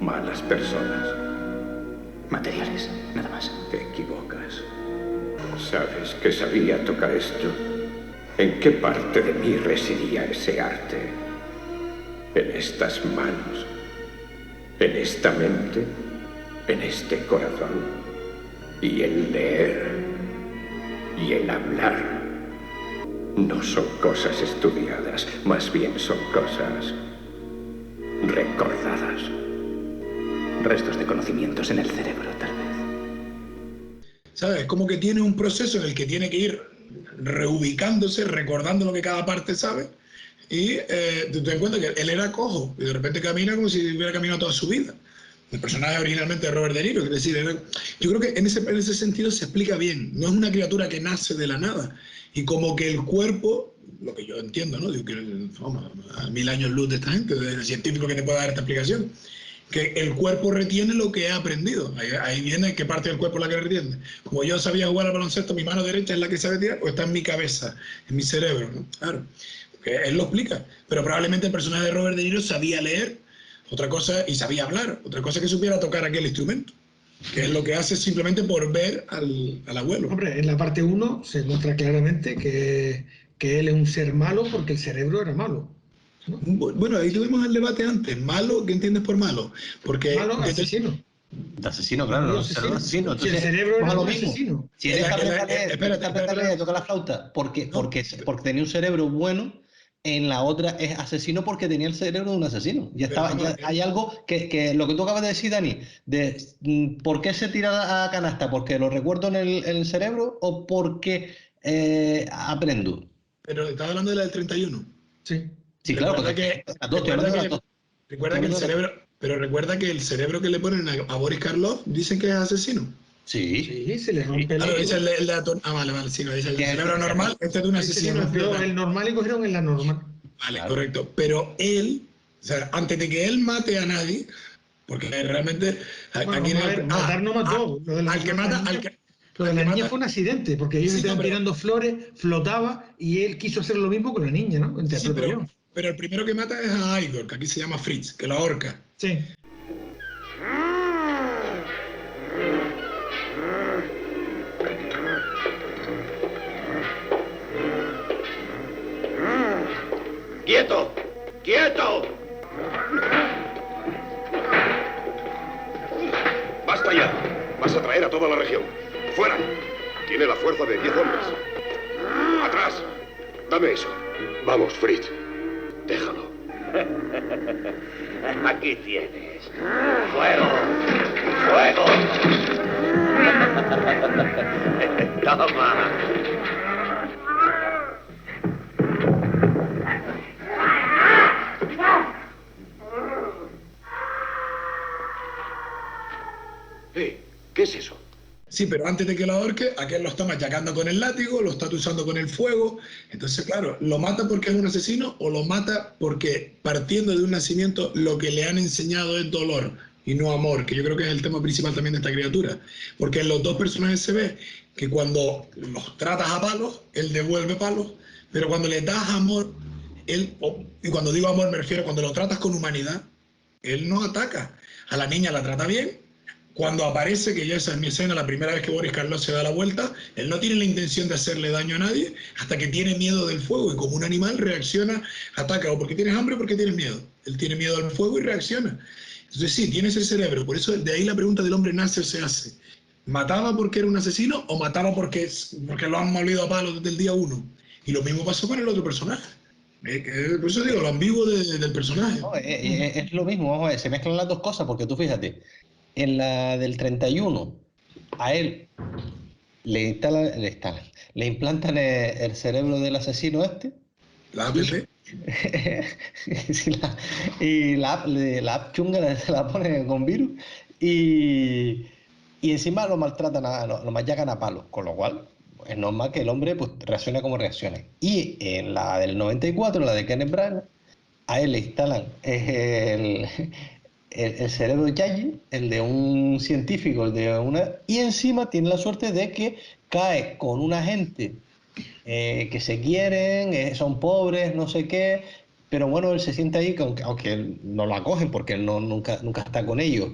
malas personas. Materiales, nada más. Te equivocas. ¿Sabes que sabía tocar esto? ¿En qué parte de mí residía ese arte? ¿En estas manos? ¿En esta mente? ¿En este corazón? Y el leer y el hablar no son cosas estudiadas, más bien son cosas recordadas. Restos de conocimientos en el cerebro, tal vez. ¿Sabes? Como que tiene un proceso en el que tiene que ir reubicándose, recordando lo que cada parte sabe. Y te das cuenta que él era cojo y de repente camina como si hubiera caminado toda su vida. El personaje originalmente de Robert De Niro, es decir, yo creo que en ese sentido se explica bien. No es una criatura que nace de la nada. Y como que el cuerpo, lo que yo entiendo, ¿no? Digo que vamos, a 1000 años luz de esta gente, del científico que te pueda dar esta explicación, que el cuerpo retiene lo que ha aprendido. Ahí viene qué parte del cuerpo es la que retiene. Como yo sabía jugar al baloncesto, mi mano derecha es la que sabe tirar, o está en mi cabeza, en mi cerebro, ¿no? Claro, porque él lo explica. Pero probablemente el personaje de Robert De Niro sabía leer, otra cosa, y sabía hablar, otra cosa que supiera tocar aquel instrumento, que es lo que hace simplemente por ver al abuelo. Hombre, en la parte 1 se muestra claramente que él es un ser malo porque el cerebro era malo, ¿no? Bueno, ahí tuvimos el debate antes. ¿Malo? ¿Qué entiendes por malo? Porque Malo, asesino. De asesino, claro, Malo, no, asesino. asesino. Si el Entonces, cerebro era pues a lo un mismo. asesino. Si él Espérate, toca la flauta porque No. tenía un cerebro bueno, en la otra es asesino porque tenía el cerebro de un asesino. Ya Pero estaba, vamos, ya hay algo que lo que tú acabas de decir, Dani, de por qué se tira a canasta, porque lo recuerdo en el cerebro o porque aprendo. pero estás hablando de la del 31. Sí. Sí, claro, Recuerda porque que, las dos, estoy hablando de las dos. recuerda que el cerebro, pero recuerda que el cerebro que le ponen a Boris Karloff dicen que es asesino. Sí. Sí, se le rompe Claro, el... dice el de vale, sí, no, dice el Que- cerebro normal, este es de un se le asesino. rompió el normal y cogieron en la normal. Vale, Claro. correcto. Pero él, o sea, antes de que él mate a nadie, porque realmente Bueno, aquí vamos a ver, matar no mató. Lo de la- al que lo de la mata, niña- al que, Lo de al la que niña mata- fue un accidente, porque ellos Sí, no, estaban pero- tirando flores, flotaba y él quiso hacer lo mismo con la niña, ¿no? sí, Interpreto yo. pero el primero que mata es a Igor, que aquí se llama Fritz, que lo ahorca. Sí. ¡Quieto! ¡Quieto! ¡Basta ya! Vas a traer a toda la región. ¡Fuera! Tiene la fuerza de 10 hombres. ¡Atrás! Dame eso. Vamos, Fritz. Déjalo. Aquí tienes. ¡Fuego! ¡Fuego! Toma. ¿Qué es eso? Sí, pero antes de que lo ahorque, aquel lo está machacando con el látigo, lo está usando con el fuego. Entonces, claro, ¿lo mata porque es un asesino o lo mata porque partiendo de un nacimiento lo que le han enseñado es dolor y no amor? Que yo creo que es el tema principal también de esta criatura. Porque en los dos personajes se ve que cuando los tratas a palos, él devuelve palos, pero cuando le das amor, y cuando digo amor me refiero a cuando lo tratas con humanidad, él no ataca. A la niña la trata bien. Cuando aparece, que ya esa es mi escena, la primera vez que Boris Karloff se da la vuelta, él no tiene la intención de hacerle daño a nadie hasta que tiene miedo del fuego y como un animal reacciona, ataca o porque tienes hambre o porque tienes miedo. Él tiene miedo al fuego y reacciona. Entonces sí, tiene ese cerebro. Por eso de ahí la pregunta del hombre nace o se hace. ¿Mataba porque era un asesino o mataba porque lo han molido a palos desde el día 1? Y lo mismo pasó con el otro personaje. Por eso digo, lo ambiguo del personaje. No, es lo mismo, vamos a ver, se mezclan las dos cosas, porque tú fíjate, en la del 31, a él le implantan el cerebro del asesino este. La APP. Sí, y la app chunga se la pone con virus y encima lo maltratan, lo machacan a palos, con lo cual es normal que el hombre pues reaccione como reaccione. Y en la del 94, la de Kenneth Branagh, a él le instalan el cerebro de Yayi, el de un científico, y encima tiene la suerte de que cae con una gente que se quieren, son pobres, no sé qué, pero bueno, él se siente ahí, aunque él no lo acogen porque él nunca está con ellos,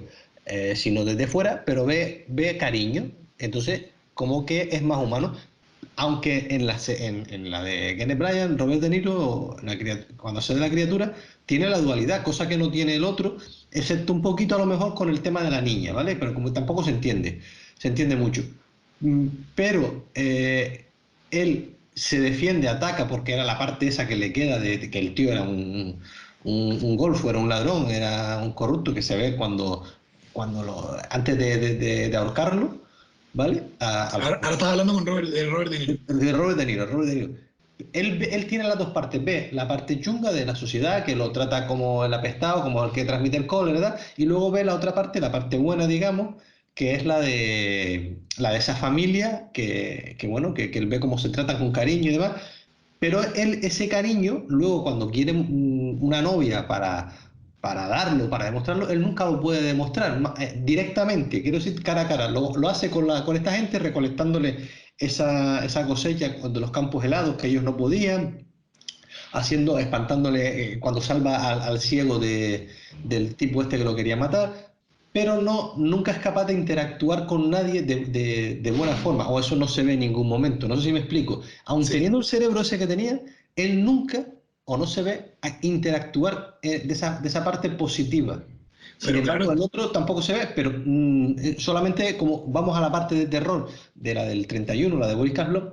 sino desde fuera, pero ve cariño, entonces como que es más humano. Aunque en la de Kenneth Branagh, Robert De Niro, cuando se de la criatura, tiene la dualidad, cosa que no tiene el otro, excepto un poquito a lo mejor con el tema de la niña, ¿vale? Pero como tampoco se entiende mucho. Pero él se defiende, ataca, porque era la parte esa que le queda de que el tío era un golfo, era un ladrón, era un corrupto, que se ve antes de ahorcarlo, ¿vale? Ahora estás hablando con Robert De Niro. De Robert De Niro. Él tiene las dos partes. Ve la parte chunga de la sociedad, que lo trata como el apestado, como el que transmite el cólera, ¿verdad? Y luego ve la otra parte, la parte buena, digamos, que es la de esa familia, que él ve cómo se tratan con cariño y demás. Pero él, ese cariño, luego cuando quiere una novia para darlo, para demostrarlo, él nunca lo puede demostrar directamente, quiero decir cara a cara, lo hace con esta gente recolectándole esa cosecha de los campos helados que ellos no podían, espantándole cuando salva al ciego del tipo este que lo quería matar, pero nunca es capaz de interactuar con nadie de buena forma, o eso no se ve en ningún momento, no sé si me explico. Aun teniendo el cerebro ese que tenía, él nunca, o no se ve, a interactuar de esa parte positiva. Sin embargo, claro, el otro tampoco se ve, pero solamente como vamos a la parte de terror de la del 31, la de Boris Karloff,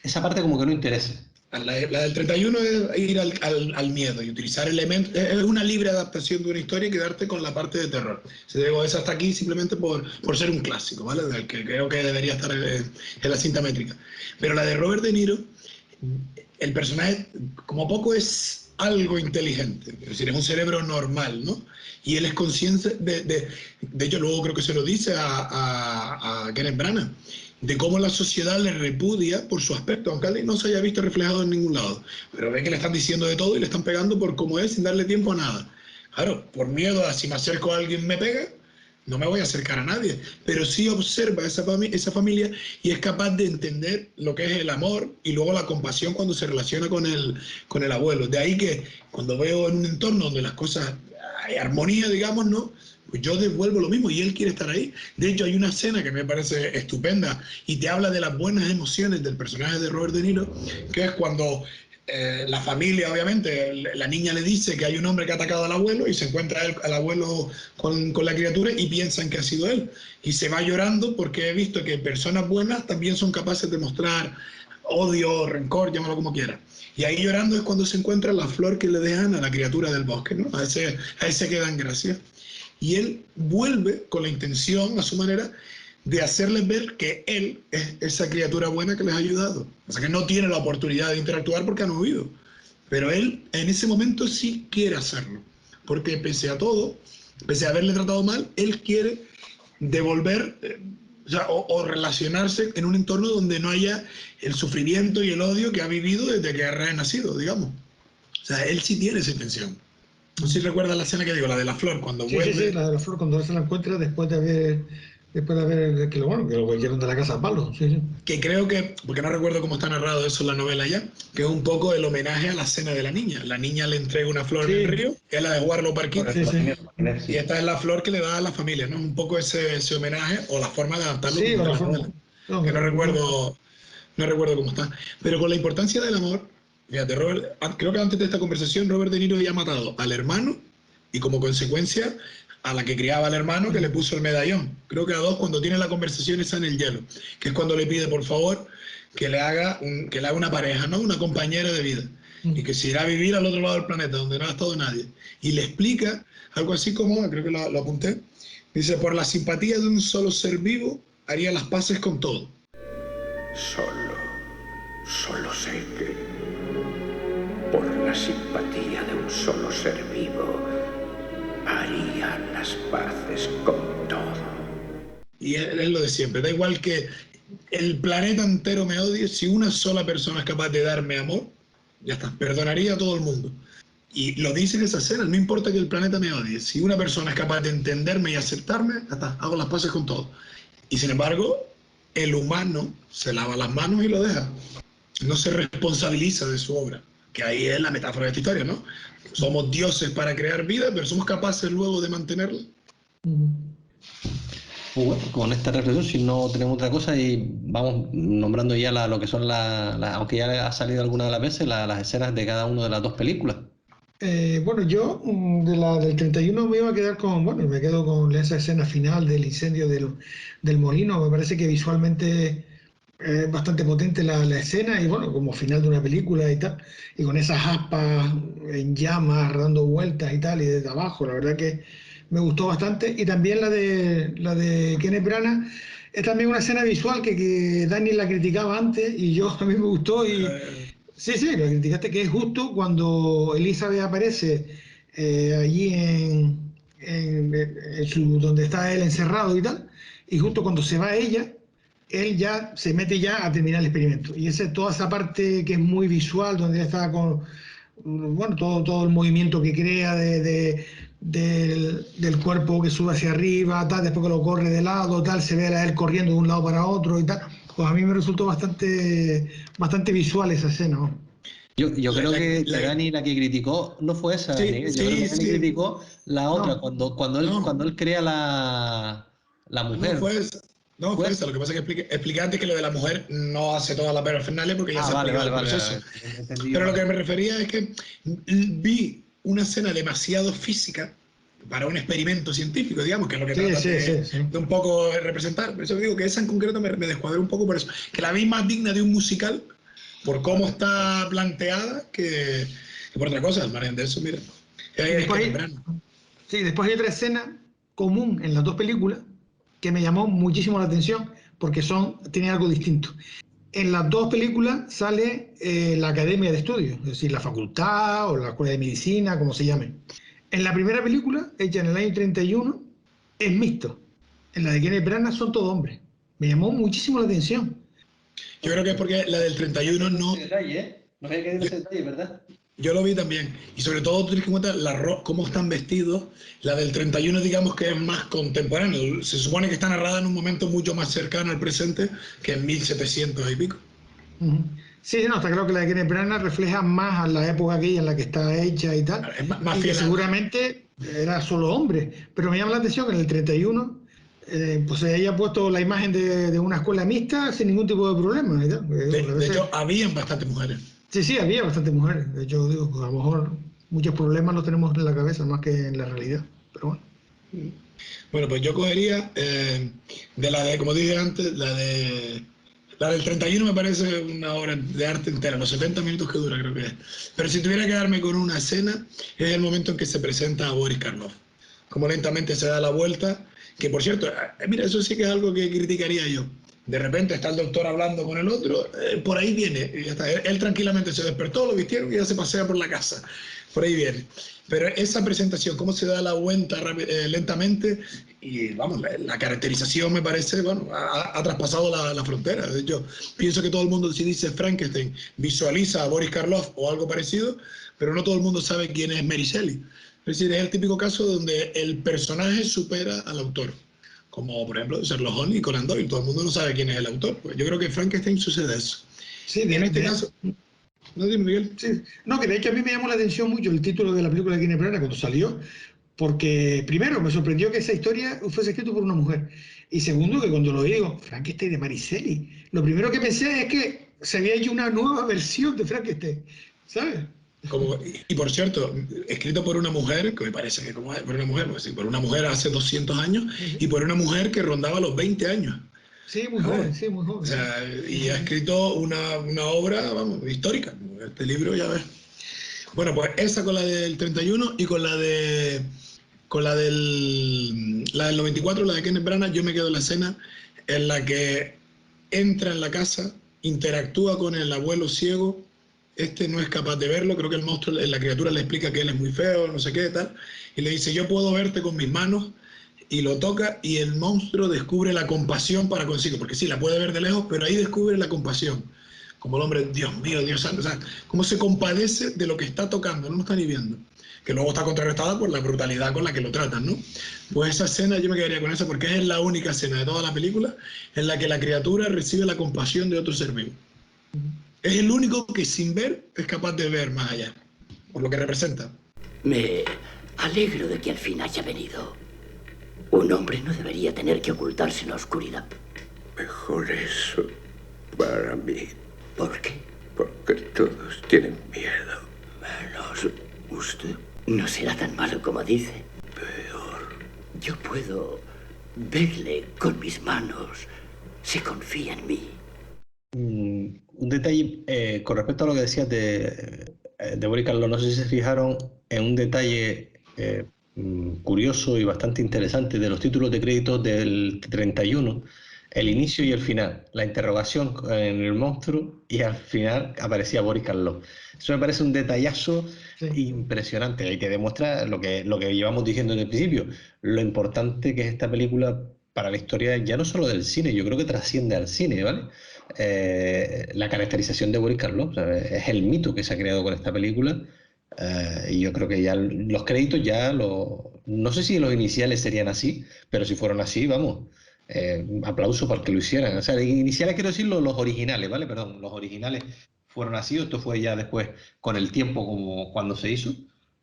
esa parte como que no interesa. La del 31 es ir al miedo y utilizar elementos, es una libre adaptación de una historia y quedarte con la parte de terror. Se digo, es hasta aquí simplemente por ser un clásico, ¿vale? Del que creo que debería estar en la cinta métrica. Pero la de Robert De Niro, el personaje como poco es algo inteligente, es decir, es un cerebro normal, ¿no? Y él es consciente de hecho luego creo que se lo dice a Kenneth Branagh, de cómo la sociedad le repudia por su aspecto, aunque él no se haya visto reflejado en ningún lado, pero ve que le están diciendo de todo y le están pegando por cómo es sin darle tiempo a nada. Claro, por miedo a si me acerco a alguien me pega, no me voy a acercar a nadie, pero sí observa esa familia y es capaz de entender lo que es el amor y luego la compasión cuando se relaciona con el abuelo. De ahí que cuando veo en un entorno donde las cosas hay armonía, digamos, ¿no? Pues yo devuelvo lo mismo y él quiere estar ahí. De hecho, hay una escena que me parece estupenda y te habla de las buenas emociones del personaje de Robert De Niro, que es cuando la familia, obviamente, la niña le dice que hay un hombre que ha atacado al abuelo y se encuentra al abuelo con la criatura y piensan que ha sido él. Y se va llorando porque he visto que personas buenas también son capaces de mostrar odio, rencor, llámalo como quiera. Y ahí llorando es cuando se encuentra la flor que le dejan a la criatura del bosque, ¿no? A ese que dan gracias. Y él vuelve con la intención, a su manera, de hacerles ver que él es esa criatura buena que les ha ayudado. O sea, que no tiene la oportunidad de interactuar porque han huido. Pero él, en ese momento, sí quiere hacerlo. Porque pese a todo, pese a haberle tratado mal, él quiere devolver O sea, o relacionarse en un entorno donde no haya el sufrimiento y el odio que ha vivido desde que ha renacido, digamos. O sea, él sí tiene esa intención. No sé si recuerdas la escena que digo, la de la flor, cuando vuelve. Sí, la de la flor, cuando él se la encuentra después de haber que lo metieron de la casa a palos. Sí. Que creo que, porque no recuerdo cómo está narrado eso en la novela ya, que es un poco el homenaje a la escena de la niña. La niña le entrega una flor en el río, que es la de Warlow Parkito, y esta es la flor que le da a la familia, ¿no? Un poco ese homenaje, o la forma de adaptarlo a la novela. Que no recuerdo cómo está. Pero con la importancia del amor, fíjate, Robert, creo que antes de esta conversación Robert De Niro había matado al hermano y como consecuencia a la que criaba al hermano que le puso el medallón. Creo que a dos, cuando tiene la conversación esa en el hielo, que es cuando le pide por favor que le haga una pareja, ¿no? Una compañera de vida. Y que se irá a vivir al otro lado del planeta, donde no ha estado nadie. Y le explica algo así como, creo que lo apunté, dice, por la simpatía de un solo ser vivo, haría las paces con todo. Solo sé que por la simpatía de un solo ser vivo haría las paces con todo. Y es lo de siempre, da igual que el planeta entero me odie, si una sola persona es capaz de darme amor, ya está, perdonaría a todo el mundo. Y lo dice en esa escena, no importa que el planeta me odie, si una persona es capaz de entenderme y aceptarme, ya está, hago las paces con todo. Y sin embargo, el humano se lava las manos y lo deja. No se responsabiliza de su obra, que ahí es la metáfora de esta historia, ¿no? Somos dioses para crear vida, pero somos capaces luego de mantenerla. Pues bueno, con esta reflexión, si no tenemos otra cosa, y vamos nombrando ya lo que son aunque ya ha salido alguna de las veces, las escenas de cada una de las dos películas. Bueno, yo de la del 31 me iba a quedar me quedo con esa escena final del incendio del molino. Me parece que visualmente es bastante potente la escena, y bueno, como final de una película y tal, y con esas aspas en llamas dando vueltas y tal, y desde abajo, la verdad que me gustó bastante. Y también la de Kenneth Branagh es también una escena visual que Dani la criticaba antes, y a mí me gustó. Y sí, lo criticaste, que es justo cuando Elizabeth aparece allí donde está él encerrado y tal, y justo cuando se va ella, él ya se mete ya a terminar el experimento. Y toda esa parte que es muy visual, donde está con todo el movimiento que crea del cuerpo que sube hacia arriba, tal, después que lo corre de lado, tal, se ve a él corriendo de un lado para otro y tal. Pues a mí me resultó bastante visual esa escena, ¿no? Yo creo que Dani la que criticó no fue esa, Dani. Yo creo que Dani criticó la otra, cuando él crea la mujer. No fue esa. Lo que pasa es que expliqué antes que lo de la mujer no hace toda la parafernalia porque ya se ha explicado el proceso. Pero lo que me refería es que vi una escena demasiado física para un experimento científico, digamos, que es lo que trata de un poco representar. Por eso digo que esa en concreto me descuadré un poco por eso. Que la vi más digna de un musical por cómo está planteada que por otra cosa, al margen de eso, mira. Después hay otra escena común en las dos películas que me llamó muchísimo la atención porque tiene algo distinto. En las dos películas sale la academia de estudios, es decir, la facultad o la escuela de medicina, como se llame. En la primera película, hecha en el año 31, es mixto. En la de Kenneth Branagh son todos hombres. Me llamó muchísimo la atención. Yo creo que es porque la del 31 no... No hay que decir ese detalle, ¿verdad? Yo lo vi también. Y sobre todo, tú tienes que cuenta cómo están vestidos. La del 31, digamos que es más contemporáneo. Se supone que está narrada en un momento mucho más cercano al presente que en 1700 y pico. Sí, está claro que la de Kenneth Branagh refleja más a la época aquella en la que está hecha y tal. Es más y que seguramente era solo hombre. Pero me llama la atención que en el 31 pues se haya puesto la imagen de una escuela mixta sin ningún tipo de problema. Y tal. De hecho, habían bastantes mujeres. Sí, había bastantes mujeres. De hecho, digo, pues a lo mejor muchos problemas los tenemos en la cabeza más que en la realidad. Pero bueno. Bueno, pues yo cogería como dije antes, la del 31 me parece una obra de arte entera, los 70 minutos que dura creo que es. Pero si tuviera que quedarme con una escena, es el momento en que se presenta a Boris Karloff. Como lentamente se da la vuelta, que por cierto, mira, eso sí que es algo que criticaría yo. De repente está el doctor hablando con el otro, por ahí viene, y ya está. Él tranquilamente se despertó, lo vistieron y ya se pasea por la casa. Por ahí viene. Pero esa presentación, cómo se da la vuelta lentamente, y vamos, la caracterización me parece, bueno, ha traspasado la frontera. De hecho, pienso que todo el mundo, si dice Frankenstein, visualiza a Boris Karloff o algo parecido, pero no todo el mundo sabe quién es Mary Shelley. Es decir, es el típico caso donde el personaje supera al autor. Como, por ejemplo, Sherlock Holmes y Conan Doyle. Todo el mundo no sabe quién es el autor. Pues yo creo que en Frankenstein sucede eso. Sí, en este caso... ¿No, dime, Miguel? Sí. No, que de hecho a mí me llamó la atención mucho el título de la película de Kenneth Branagh cuando salió, porque primero me sorprendió que esa historia fuese escrita por una mujer, y segundo que cuando lo digo, Frankenstein de Mary Shelley, lo primero que pensé es que se había hecho una nueva versión de Frankenstein, ¿sabes? Y por cierto, escrito por una mujer, que me parece que como es, por una mujer, pues sí, por una mujer hace 200 años, y por una mujer que rondaba los 20 años. Sí, muy joven, sí, muy joven. O sea, y ha escrito una obra, vamos, histórica. Este libro, ya ves. Bueno, pues esa con la del 31 y con la del 94, la de Kenneth Branagh, yo me quedo en la escena en la que entra en la casa, interactúa con el abuelo ciego, este no es capaz de verlo, creo que el monstruo, la criatura le explica que él es muy feo, no sé qué, tal, y le dice, yo puedo verte con mis manos, y lo toca, y el monstruo descubre la compasión para consigo, porque sí, la puede ver de lejos, pero ahí descubre la compasión, como el hombre, Dios mío, Dios santo, o sea, cómo se compadece de lo que está tocando, no lo está ni viendo, que luego está contrarrestada por la brutalidad con la que lo tratan, ¿no? Pues esa escena, yo me quedaría con esa, porque es la única escena de toda la película en la que la criatura recibe la compasión de otro ser vivo. Es el único que sin ver es capaz de ver más allá, por lo que representa. Me alegro de que al fin haya venido. Un hombre no debería tener que ocultarse en la oscuridad. Mejor eso para mí. ¿Por qué? Porque todos tienen miedo. Menos usted. No será tan malo como dice. Peor. Yo puedo verle con mis manos. Se confía en mí. Un detalle con respecto a lo que decías de Boris Karloff, no sé si se fijaron en un detalle curioso y bastante interesante de los títulos de crédito del 31, el inicio y el final, la interrogación en el monstruo y al final aparecía Boris Karloff. Eso me parece un detallazo impresionante y que demuestra lo que llevamos diciendo desde el principio, lo importante que es esta película para la historia ya no solo del cine, yo creo que trasciende al cine, ¿vale? La caracterización de Boris Karloff, es el mito que se ha creado con esta película, y yo creo que ya los créditos no sé si los iniciales serían así, pero si fueron así, vamos, aplauso para el que lo hicieran. O sea, iniciales quiero decir los originales, ¿vale? Perdón, los originales fueron así, esto fue ya después con el tiempo como cuando se hizo,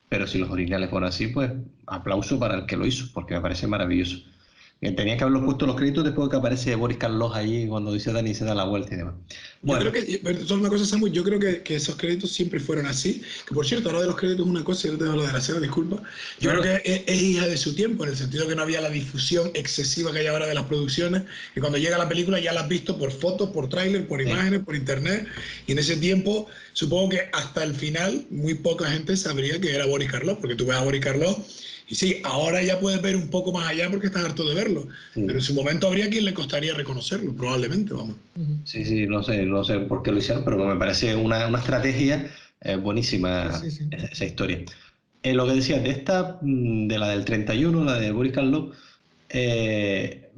pero si los originales fueron así, pues aplauso para el que lo hizo, porque me parece maravilloso. Tenía que haberlo puesto los créditos después de que aparece Boris Karloff ahí cuando dice Dani se da la vuelta y demás. Bueno. Yo creo que, solo una cosa, Samu, yo creo que esos créditos siempre fueron así. Que por cierto, ahora de los créditos es una cosa, yo te hablo de la escena, disculpa. Yo creo que es hija de su tiempo, en el sentido que no había la difusión excesiva que hay ahora de las producciones, y cuando llega la película ya la has visto por fotos, por tráiler, por imágenes, por internet, y en ese tiempo, supongo que hasta el final, muy poca gente sabría que era Boris Karloff, porque tú ves a Boris Karloff. Y sí, ahora ya puedes ver un poco más allá porque estás harto de verlo. Pero en su momento habría quien le costaría reconocerlo, probablemente, vamos. Sí, no sé por qué lo hicieron, pero me parece una estrategia buenísima esa historia. Lo que decías, de la del 31, la de Boris Karloff,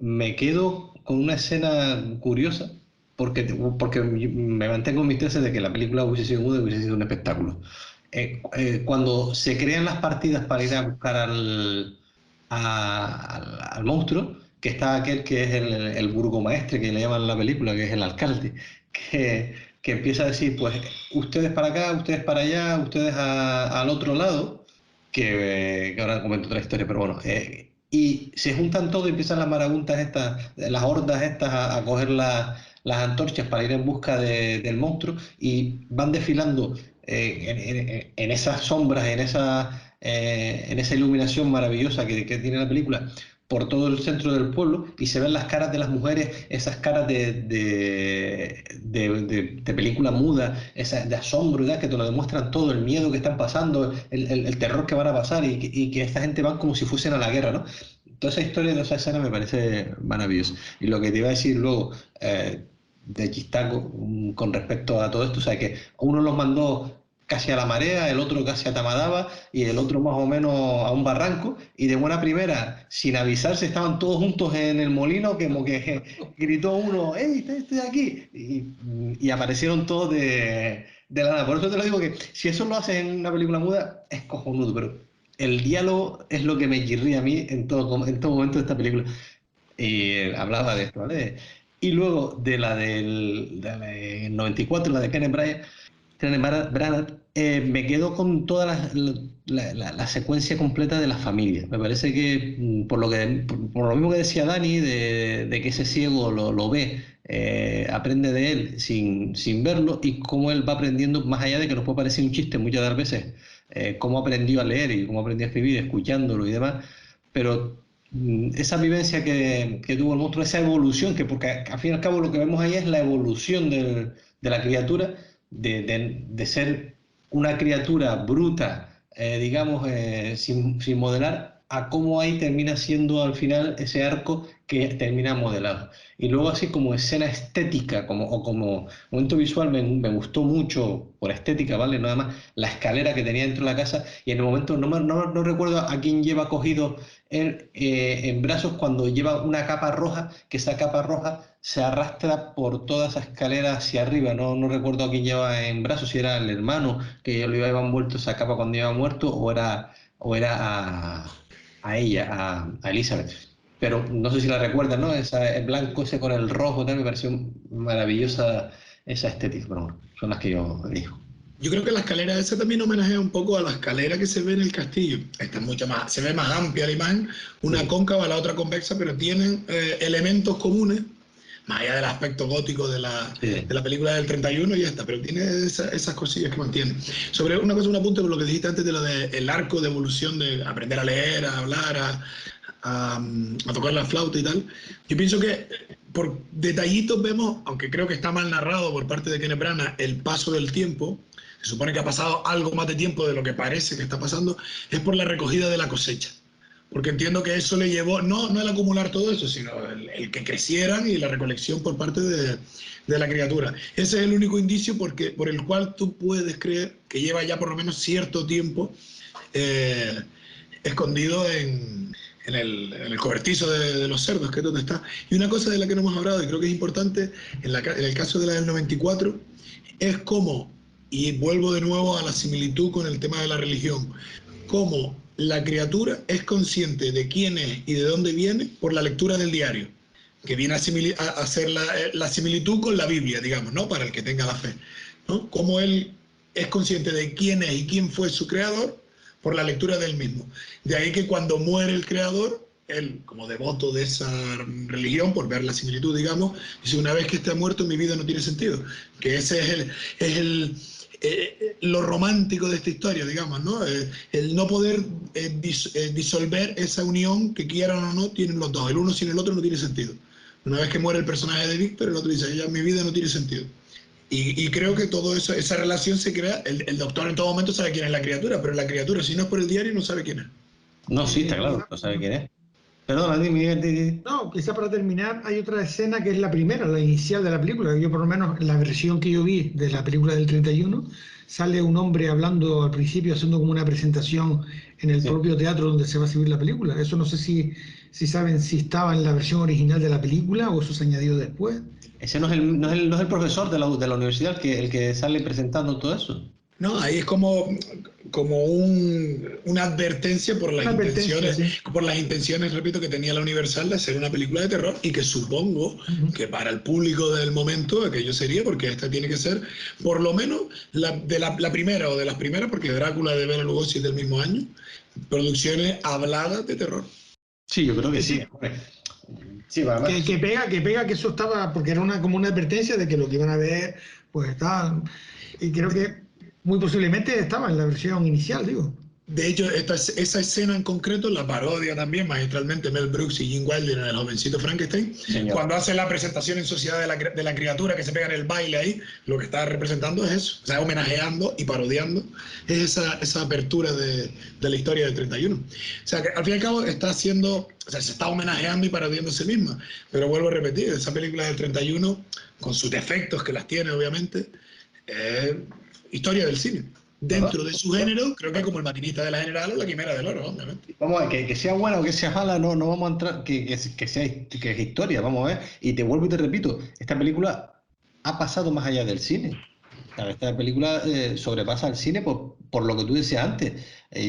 me quedo con una escena curiosa, porque me mantengo en mis tesis de que la película hubiese sido muda y hubiese sido un espectáculo. Cuando se crean las partidas para ir a buscar al monstruo, que está aquel que es el burgomaestre, que le llaman en la película, que es el alcalde, que empieza a decir, pues, ustedes para acá, ustedes para allá, ustedes al otro lado, que ahora comento otra historia, pero bueno, y se juntan todos y empiezan las marabuntas estas, las hordas estas a coger las antorchas para ir en busca del monstruo, y van desfilando en esas sombras, en esa iluminación maravillosa que tiene la película, por todo el centro del pueblo, y se ven las caras de las mujeres, esas caras de película muda, de asombro, ¿verdad? Que te lo demuestran todo, el miedo que están pasando, el terror que van a pasar, y que esta gente van como si fuesen a la guerra, ¿no? Toda esa historia de esa escena me parece maravillosa. Y lo que te iba a decir luego, de chistaco, con respecto a todo esto, o sea, que uno los mandó casi a la marea, el otro casi a Tamadaba y el otro más o menos a un barranco, y de buena primera, sin avisarse, estaban todos juntos en el molino, como que gritó uno, ¡hey, estoy aquí! Y aparecieron todos de la nada. Por eso te lo digo que si eso lo haces en una película muda, es cojonudo, pero el diálogo es lo que me chirría a mí en todo momento de esta película. Y hablaba de esto, ¿vale? Y luego de la del 94, la de Kenneth Branagh, me quedo con toda la secuencia completa de la familia. Me parece que, por lo mismo que decía Dani, de que ese ciego lo ve, aprende de él sin verlo, y cómo él va aprendiendo, más allá de que nos puede parecer un chiste muchas de las veces, cómo aprendió a leer y cómo aprendió a escribir, escuchándolo y demás, pero esa vivencia que tuvo el monstruo, esa evolución, porque al fin y al cabo lo que vemos ahí es la evolución de la criatura, de ser una criatura bruta, digamos, sin modelar, a cómo ahí termina siendo al final ese arco que termina modelado. Y luego así como escena estética, como momento visual, me gustó mucho por estética, ¿vale? Nada más la escalera que tenía dentro de la casa, y en el momento no recuerdo a quién lleva cogido él en brazos cuando lleva una capa roja, que esa capa roja se arrastra por toda esa escalera hacia arriba. No recuerdo a quién lleva en brazos, si era el hermano que le había envuelto esa capa cuando iba muerto, o era a ella, a Elizabeth. Pero no sé si la recuerdan, ¿no? El blanco ese con el rojo, tal, me pareció maravillosa esa estética. Pero bueno, son las que yo elijo. Yo creo que la escalera esa también homenajea un poco a la escalera que se ve en el castillo. Esta es mucho más, se ve más amplia la imagen, una cóncava, la otra convexa, pero tienen elementos comunes, más allá del aspecto gótico de la película del 31 y ya está, pero tiene esas cosillas que mantiene. Sobre una cosa, un apunte por lo que dijiste antes de lo del arco de evolución, de aprender a leer, a hablar, a tocar la flauta y tal. Yo pienso que por detallitos vemos, aunque creo que está mal narrado por parte de Kenneth Branagh, el paso del tiempo. Se supone que ha pasado algo más de tiempo de lo que parece que está pasando, es por la recogida de la cosecha. Porque entiendo que eso le llevó, no el acumular todo eso, sino el que crecieran y la recolección por parte de la criatura. Ese es el único indicio por el cual tú puedes creer que lleva ya por lo menos cierto tiempo escondido en el cobertizo de los cerdos, que es donde está. Y una cosa de la que no hemos hablado, y creo que es importante, en el caso de la del 94, es cómo, y vuelvo de nuevo a la similitud con el tema de la religión, cómo la criatura es consciente de quién es y de dónde viene por la lectura del diario, que viene a hacer la similitud con la Biblia, digamos, ¿no? Para el que tenga la fe, ¿no? Cómo él es consciente de quién es y quién fue su creador por la lectura del mismo. De ahí que cuando muere el creador, él, como devoto de esa religión, por ver la similitud, digamos, dice: una vez que esté muerto, mi vida no tiene sentido. Que ese es lo romántico de esta historia, digamos, ¿no? El no poder disolver esa unión que, quieran o no, tienen los dos. El uno sin el otro no tiene sentido. Una vez que muere el personaje de Víctor, el otro dice: ya mi vida no tiene sentido. Y creo que todo eso, esa relación se crea. El doctor en todo momento sabe quién es la criatura, pero la criatura, si no es por el diario, no sabe quién es. No, sí, está claro, no sabe quién es. Perdona, dime. No, quizá para terminar, hay otra escena que es la primera, la inicial de la película. Yo, por lo menos, en la versión que yo vi de la película del 31, sale un hombre hablando al principio, haciendo como una presentación en el propio teatro donde se va a exhibir la película. Eso no sé si saben si estaba en la versión original de la película o eso se añadió después. Ese no es el profesor de la universidad el que sale presentando todo eso. No, ahí es como una advertencia por las intenciones, repito, que tenía la Universal de hacer una película de terror, y que supongo que para el público del momento aquello sería, porque esta tiene que ser por lo menos la primera o de las primeras, porque Drácula de Bela Lugosi es del mismo año, producciones habladas de terror. Sí, yo creo que sí. Sí, que pega que eso estaba, porque era como una advertencia de que lo que iban a ver, pues estaba, y creo que muy posiblemente estaba en la versión inicial, digo. De hecho, esa escena en concreto la parodia también magistralmente Mel Brooks y Gene Wilder en El jovencito Frankenstein. Señor. Cuando hace la presentación en sociedad de la criatura, que se pega en el baile ahí, lo que está representando es eso, o sea, homenajeando y parodiando esa apertura de la historia del 31. O sea, que al fin y al cabo está haciendo, o sea, se está homenajeando y parodiando a sí misma. Pero vuelvo a repetir, esa película del 31, con sus defectos que las tiene obviamente, historia del cine. dentro de su género, creo que como El maquinista de la General o La quimera del oro, obviamente. Vamos a ver, que sea buena o que sea mala, no vamos a entrar, que es historia, vamos a ver. Y te vuelvo y te repito, esta película ha pasado más allá del cine. Claro, esta película sobrepasa al cine por lo que tú decías antes.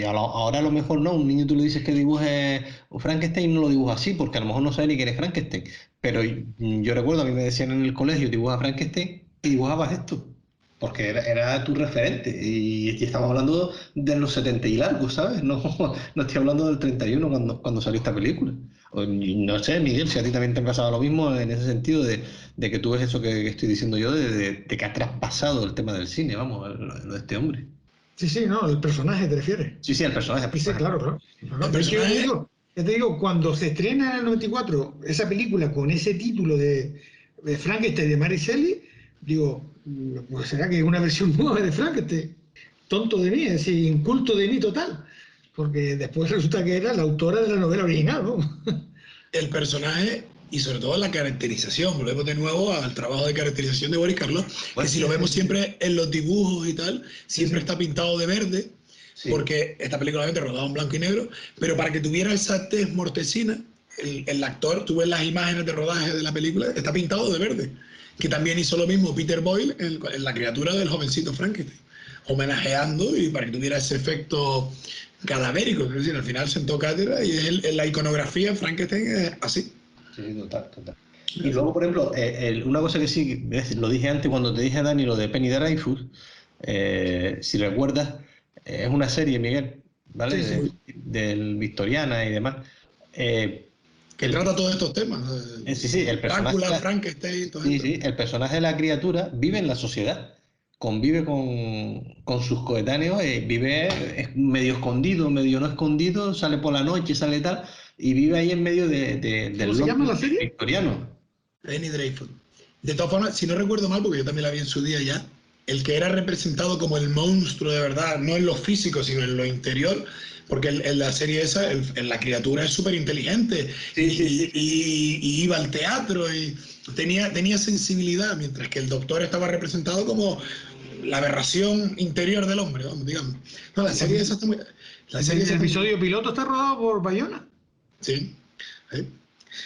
Ahora a lo mejor no, un niño tú le dices que dibuje Frankenstein y no lo dibuja así, porque a lo mejor no sabe ni quién es Frankenstein. Pero yo recuerdo, a mí me decían en el colegio, dibuja Frankenstein y dibujabas esto, porque era tu referente. Y estamos hablando de los 70 y largos, ¿sabes? No estoy hablando del 31 cuando salió esta película. No sé, Miguel, si a ti también te ha pasado lo mismo en ese sentido de que tú ves eso que estoy diciendo yo, de que has traspasado el tema del cine, vamos, lo de este hombre. Sí, no, el personaje te refieres. Sí, el personaje. Sí, claro. Pero es que ya te digo, cuando se estrena en el 94 esa película con ese título de Frankenstein de Mary Shelley, digo, pues será que es una versión nueva de Frankenstein. Tonto de mí, es decir, inculto de mí total. Porque después resulta que era la autora de la novela original, ¿no? El personaje y sobre todo la caracterización. Volvemos de nuevo al trabajo de caracterización de Boris Karloff, que si lo vemos siempre en los dibujos y tal, siempre está pintado de verde, porque esta película obviamente rodada en blanco y negro, pero para que tuviera esa tez mortecina, el actor, tú ves las imágenes de rodaje de la película, está pintado de verde, que también hizo lo mismo Peter Boyle en La criatura del jovencito Frankenstein, homenajeando y para que tuviera ese efecto cadavérico, es decir, al final sentó cátedra y la iconografía en Frankenstein es así. Sí, total. Y luego, por ejemplo, una cosa que sí, lo dije antes cuando te dije, Dani, lo de Penny Dreyfus, si recuerdas, es una serie, Miguel, ¿vale? Sí. Del Victoriana y demás. Que trata todos estos temas. Sí, el personaje. Drácula, Frankenstein, todo esto. Sí, el personaje de la criatura vive en la sociedad, convive con sus coetáneos, vive medio escondido, medio no escondido, sale por la noche, sale tal, y vive ahí en medio del ¿Cómo se llama la serie? Victoriano. Penny Dreyfus. De todas formas, si no recuerdo mal, porque yo también la vi en su día ya, el que era representado como el monstruo de verdad, no en lo físico, sino en lo interior, porque en la serie esa, la criatura es súper inteligente y iba al teatro y tenía sensibilidad, mientras que el doctor estaba representado como la aberración interior del hombre, digamos. No, la serie esa está muy... El episodio piloto está rodado por Bayona. Sí.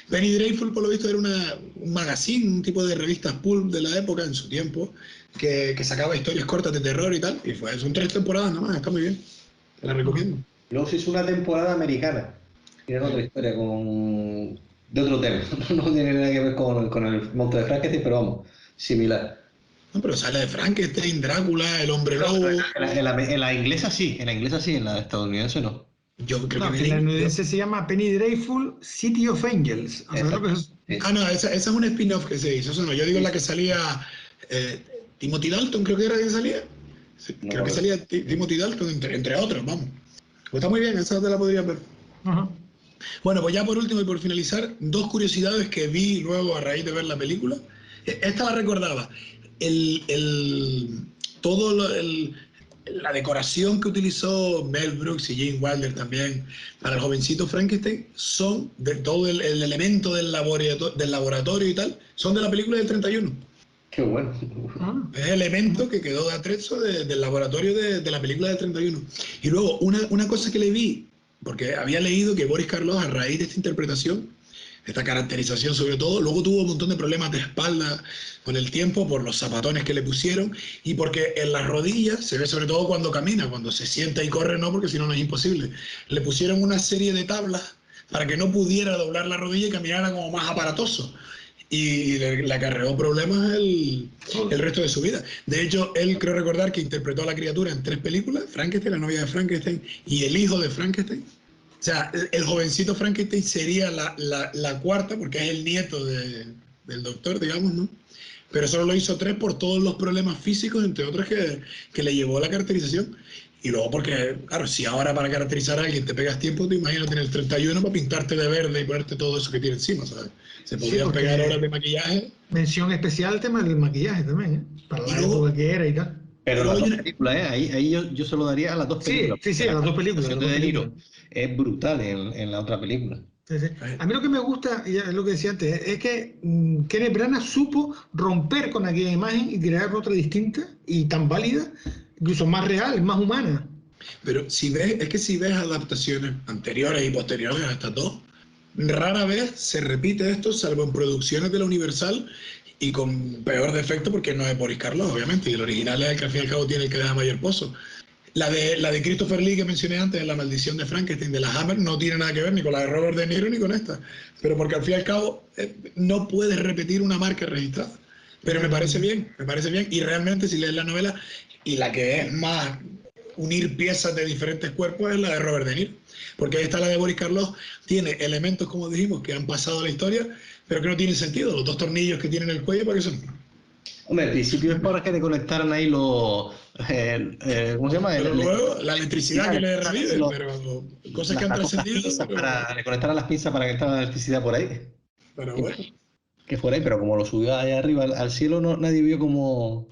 Penny Dreyfus, por lo visto, era un magazine, un tipo de revistas pulp de la época, en su tiempo, que sacaba historias cortas de terror y tal, y son 3 temporadas nada más, está muy bien, te la recomiendo. Luego se hizo una temporada americana, que era otra historia de otro tema, no tiene nada que ver con el monstruo de Frankenstein, pero vamos, similar. No, pero sale de Frankenstein, Drácula, el hombre lobo... En la inglesa sí, en la estadounidense no. Yo creo que la estadounidense se llama Penny Dreyfus City of Angels. Lo que es? No, esa es un spin-off que se hizo, eso no. Yo digo la que salía Timothy Dalton, creo que era que salía. Sí, no, creo que salía Timothy Dalton, entre otros, vamos. Pues está muy bien, esa te la podrías ver. Bueno, pues ya por último y por finalizar, 2 curiosidades que vi luego a raíz de ver la película. Esta la recordaba. La decoración que utilizó Mel Brooks y Gene Wilder también para el jovencito Frankenstein son de todo el elemento del laboratorio y tal, son de la película del 31. Qué bueno. Es el elemento que quedó de atrezo del laboratorio de la película del 31. Y luego, una cosa que le vi, porque había leído que Boris Karloff, a raíz de esta interpretación, esta caracterización sobre todo, luego tuvo un montón de problemas de espalda con el tiempo por los zapatones que le pusieron y porque en las rodillas, se ve sobre todo cuando camina, cuando se sienta y corre no, porque si no, no es imposible. Le pusieron una serie de tablas para que no pudiera doblar la rodilla y caminara como más aparatoso. Y le acarreó problemas el resto de su vida. De hecho, él creo recordar que interpretó a la criatura en 3 películas, Frankenstein, la novia de Frankenstein y el hijo de Frankenstein. O sea, el jovencito Frankenstein sería la cuarta, porque es el nieto del doctor, digamos, ¿no? Pero solo lo hizo 3 por todos los problemas físicos, entre otros, que le llevó a la caracterización. Y luego porque, claro, si ahora para caracterizar a alguien te pegas tiempo, te imaginas tener el 31 para pintarte de verde y ponerte todo eso que tiene encima, ¿sabes? Se podrían pegar horas de maquillaje. Mención especial al tema del maquillaje también, ¿eh? Para la época que era y tal. Pero las 2 películas, ahí yo se lo daría a las 2 películas. Sí, a las 2 películas. La de De Niro es brutal en la otra película. Sí. A mí lo que me gusta, y es lo que decía antes, es que Kenneth Branagh supo romper con aquella imagen y crear otra distinta y tan válida incluso más real, más humana. Pero si ves adaptaciones anteriores y posteriores a estas dos, rara vez se repite esto, salvo en producciones de la Universal y con peor defecto porque no es Boris Karloff, obviamente, y el original es el que al fin y al cabo tiene el que deja mayor pozo. La de Christopher Lee que mencioné antes, La maldición de Frankenstein, de la Hammer, no tiene nada que ver ni con la de Robert De Niro ni con esta, pero porque al fin y al cabo no puedes repetir una marca registrada. Pero me parece bien, y realmente si lees la novela, y la que es más unir piezas de diferentes cuerpos es la de Robert De Niro, porque ahí está la de Boris Karloff, tiene elementos, como dijimos, que han pasado a la historia, pero que no tienen sentido. Los 2 tornillos que tienen en el cuello, ¿para qué son? Hombre, al principio es para que te conectaran ahí los... ¿cómo se llama? Pero luego la electricidad que le revive, pero cosas que han trascendido. Para le conectaran las pinzas para que estaba la electricidad por ahí. Pero bueno. Que fuera ahí, pero como lo subió allá arriba al cielo, nadie vio cómo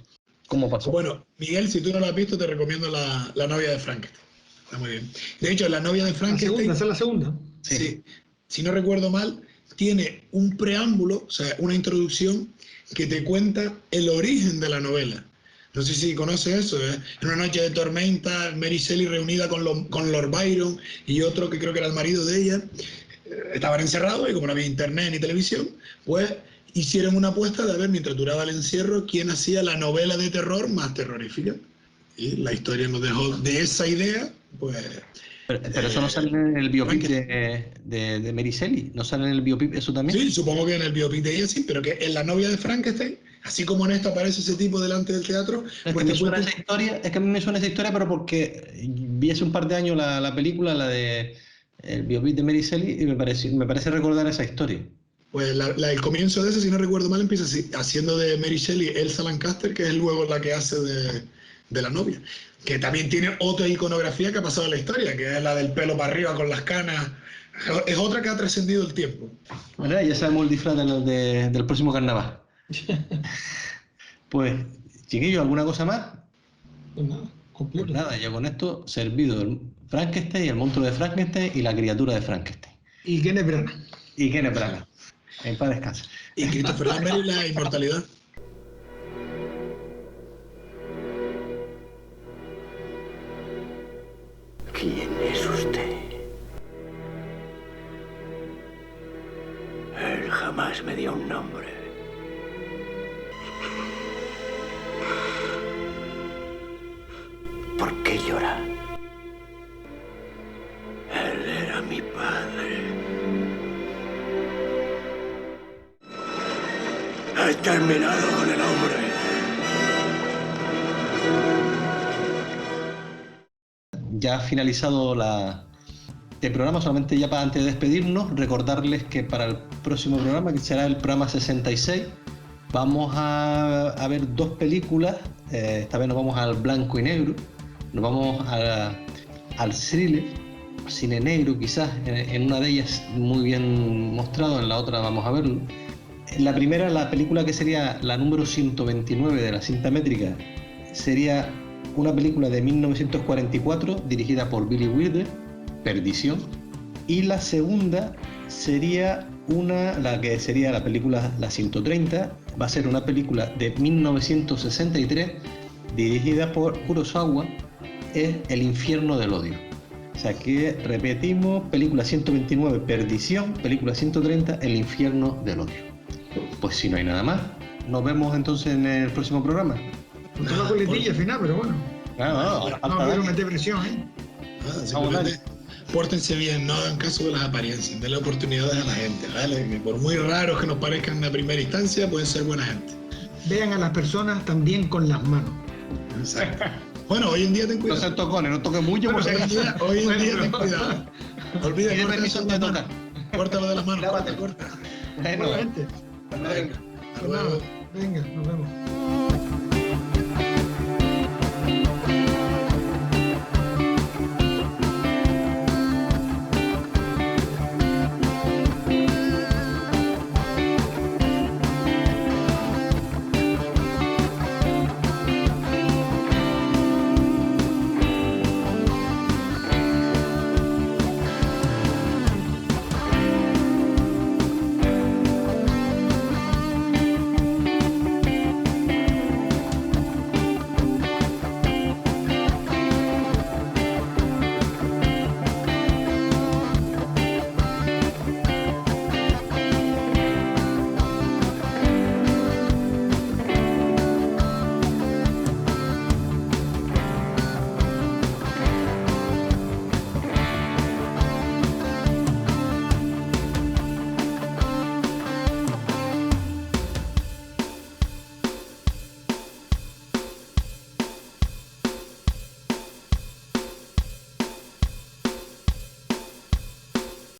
pasó. Bueno, Miguel, si tú no lo has visto, te recomiendo la novia de Frankenstein. Está muy bien. De hecho, la novia de Frankenstein... Esa es la segunda. Sí. Si no recuerdo mal, tiene un preámbulo, o sea, una introducción que te cuenta el origen de la novela. No sé si conoces eso. En una noche de tormenta, Mary Shelley reunida con Lord Byron y otro que creo que era el marido de ella, estaban encerrados y como no había internet ni televisión, pues hicieron una apuesta de ver, mientras duraba el encierro, quién hacía la novela de terror más terrorífica. Y la historia nos dejó de esa idea, pues... Pero eso no sale en el biopic de Mary Shelley, ¿no sale en el biopic eso también? Sí, supongo que en el biopic de ella sí, pero que en la novia de Frankenstein, así como en esta aparece ese tipo delante del teatro... Es que, es que a mí me suena esa historia, pero porque vi hace un par de años la película, la de el biopic de Mary Shelley, y me parece recordar esa historia. Pues el comienzo de ese, si no recuerdo mal, empieza así, haciendo de Mary Shelley Elsa Lancaster, que es luego la que hace de la novia. Que también tiene otra iconografía que ha pasado en la historia, que es la del pelo para arriba con las canas. Es otra que ha trascendido el tiempo. Bueno, ya sabemos el disfraz del próximo carnaval. Pues, chiquillos, ¿alguna cosa más? Pues nada, completo. Pues nada, ya con esto servido el Frankenstein, el monstruo de Frankenstein y la criatura de Frankenstein. Y Kenneth Branagh. Y Kenneth Branagh. En paz descanse. Y Christopher Lambert y la inmortalidad. ¿Quién es usted? Él jamás me dio un nombre. ¿Por qué llora? Él era mi padre. He terminado con el hombre. Ya ha finalizado el programa, solamente ya para antes de despedirnos, recordarles que para el próximo programa, que será el programa 66, vamos a ver 2 películas. Esta vez nos vamos al blanco y negro, nos vamos al thriller, cine negro quizás, en una de ellas muy bien mostrado, en la otra vamos a verlo. La primera, la película que sería la número 129 de la cinta métrica, sería una película de 1944 dirigida por Billy Wilder, Perdición, y la segunda sería la que sería la película La 130, va a ser una película de 1963 dirigida por Kurosawa, es El infierno del odio. O sea que repetimos, película 129 Perdición, película 130 El infierno del odio. Pues si no hay nada más, nos vemos entonces en el próximo programa. Faltó la coletilla al final, pero bueno. No, pero meter presión, ¿eh? Simplemente pórtense bien, no hagan caso de las apariencias, denle oportunidades a la gente, ¿vale? Que por muy raros que nos parezcan en la primera instancia, pueden ser buena gente. Vean a las personas también con las manos. Exacto. Bueno, hoy en día ten cuidado. No se tocones, no toques mucho. Bueno, hoy en día ten cuidado. Olvida Pide permiso de tocar. Córtalo de las manos. Lávate. Corta. Bueno, Venga, Venga, hasta luego. venga, nos vemos.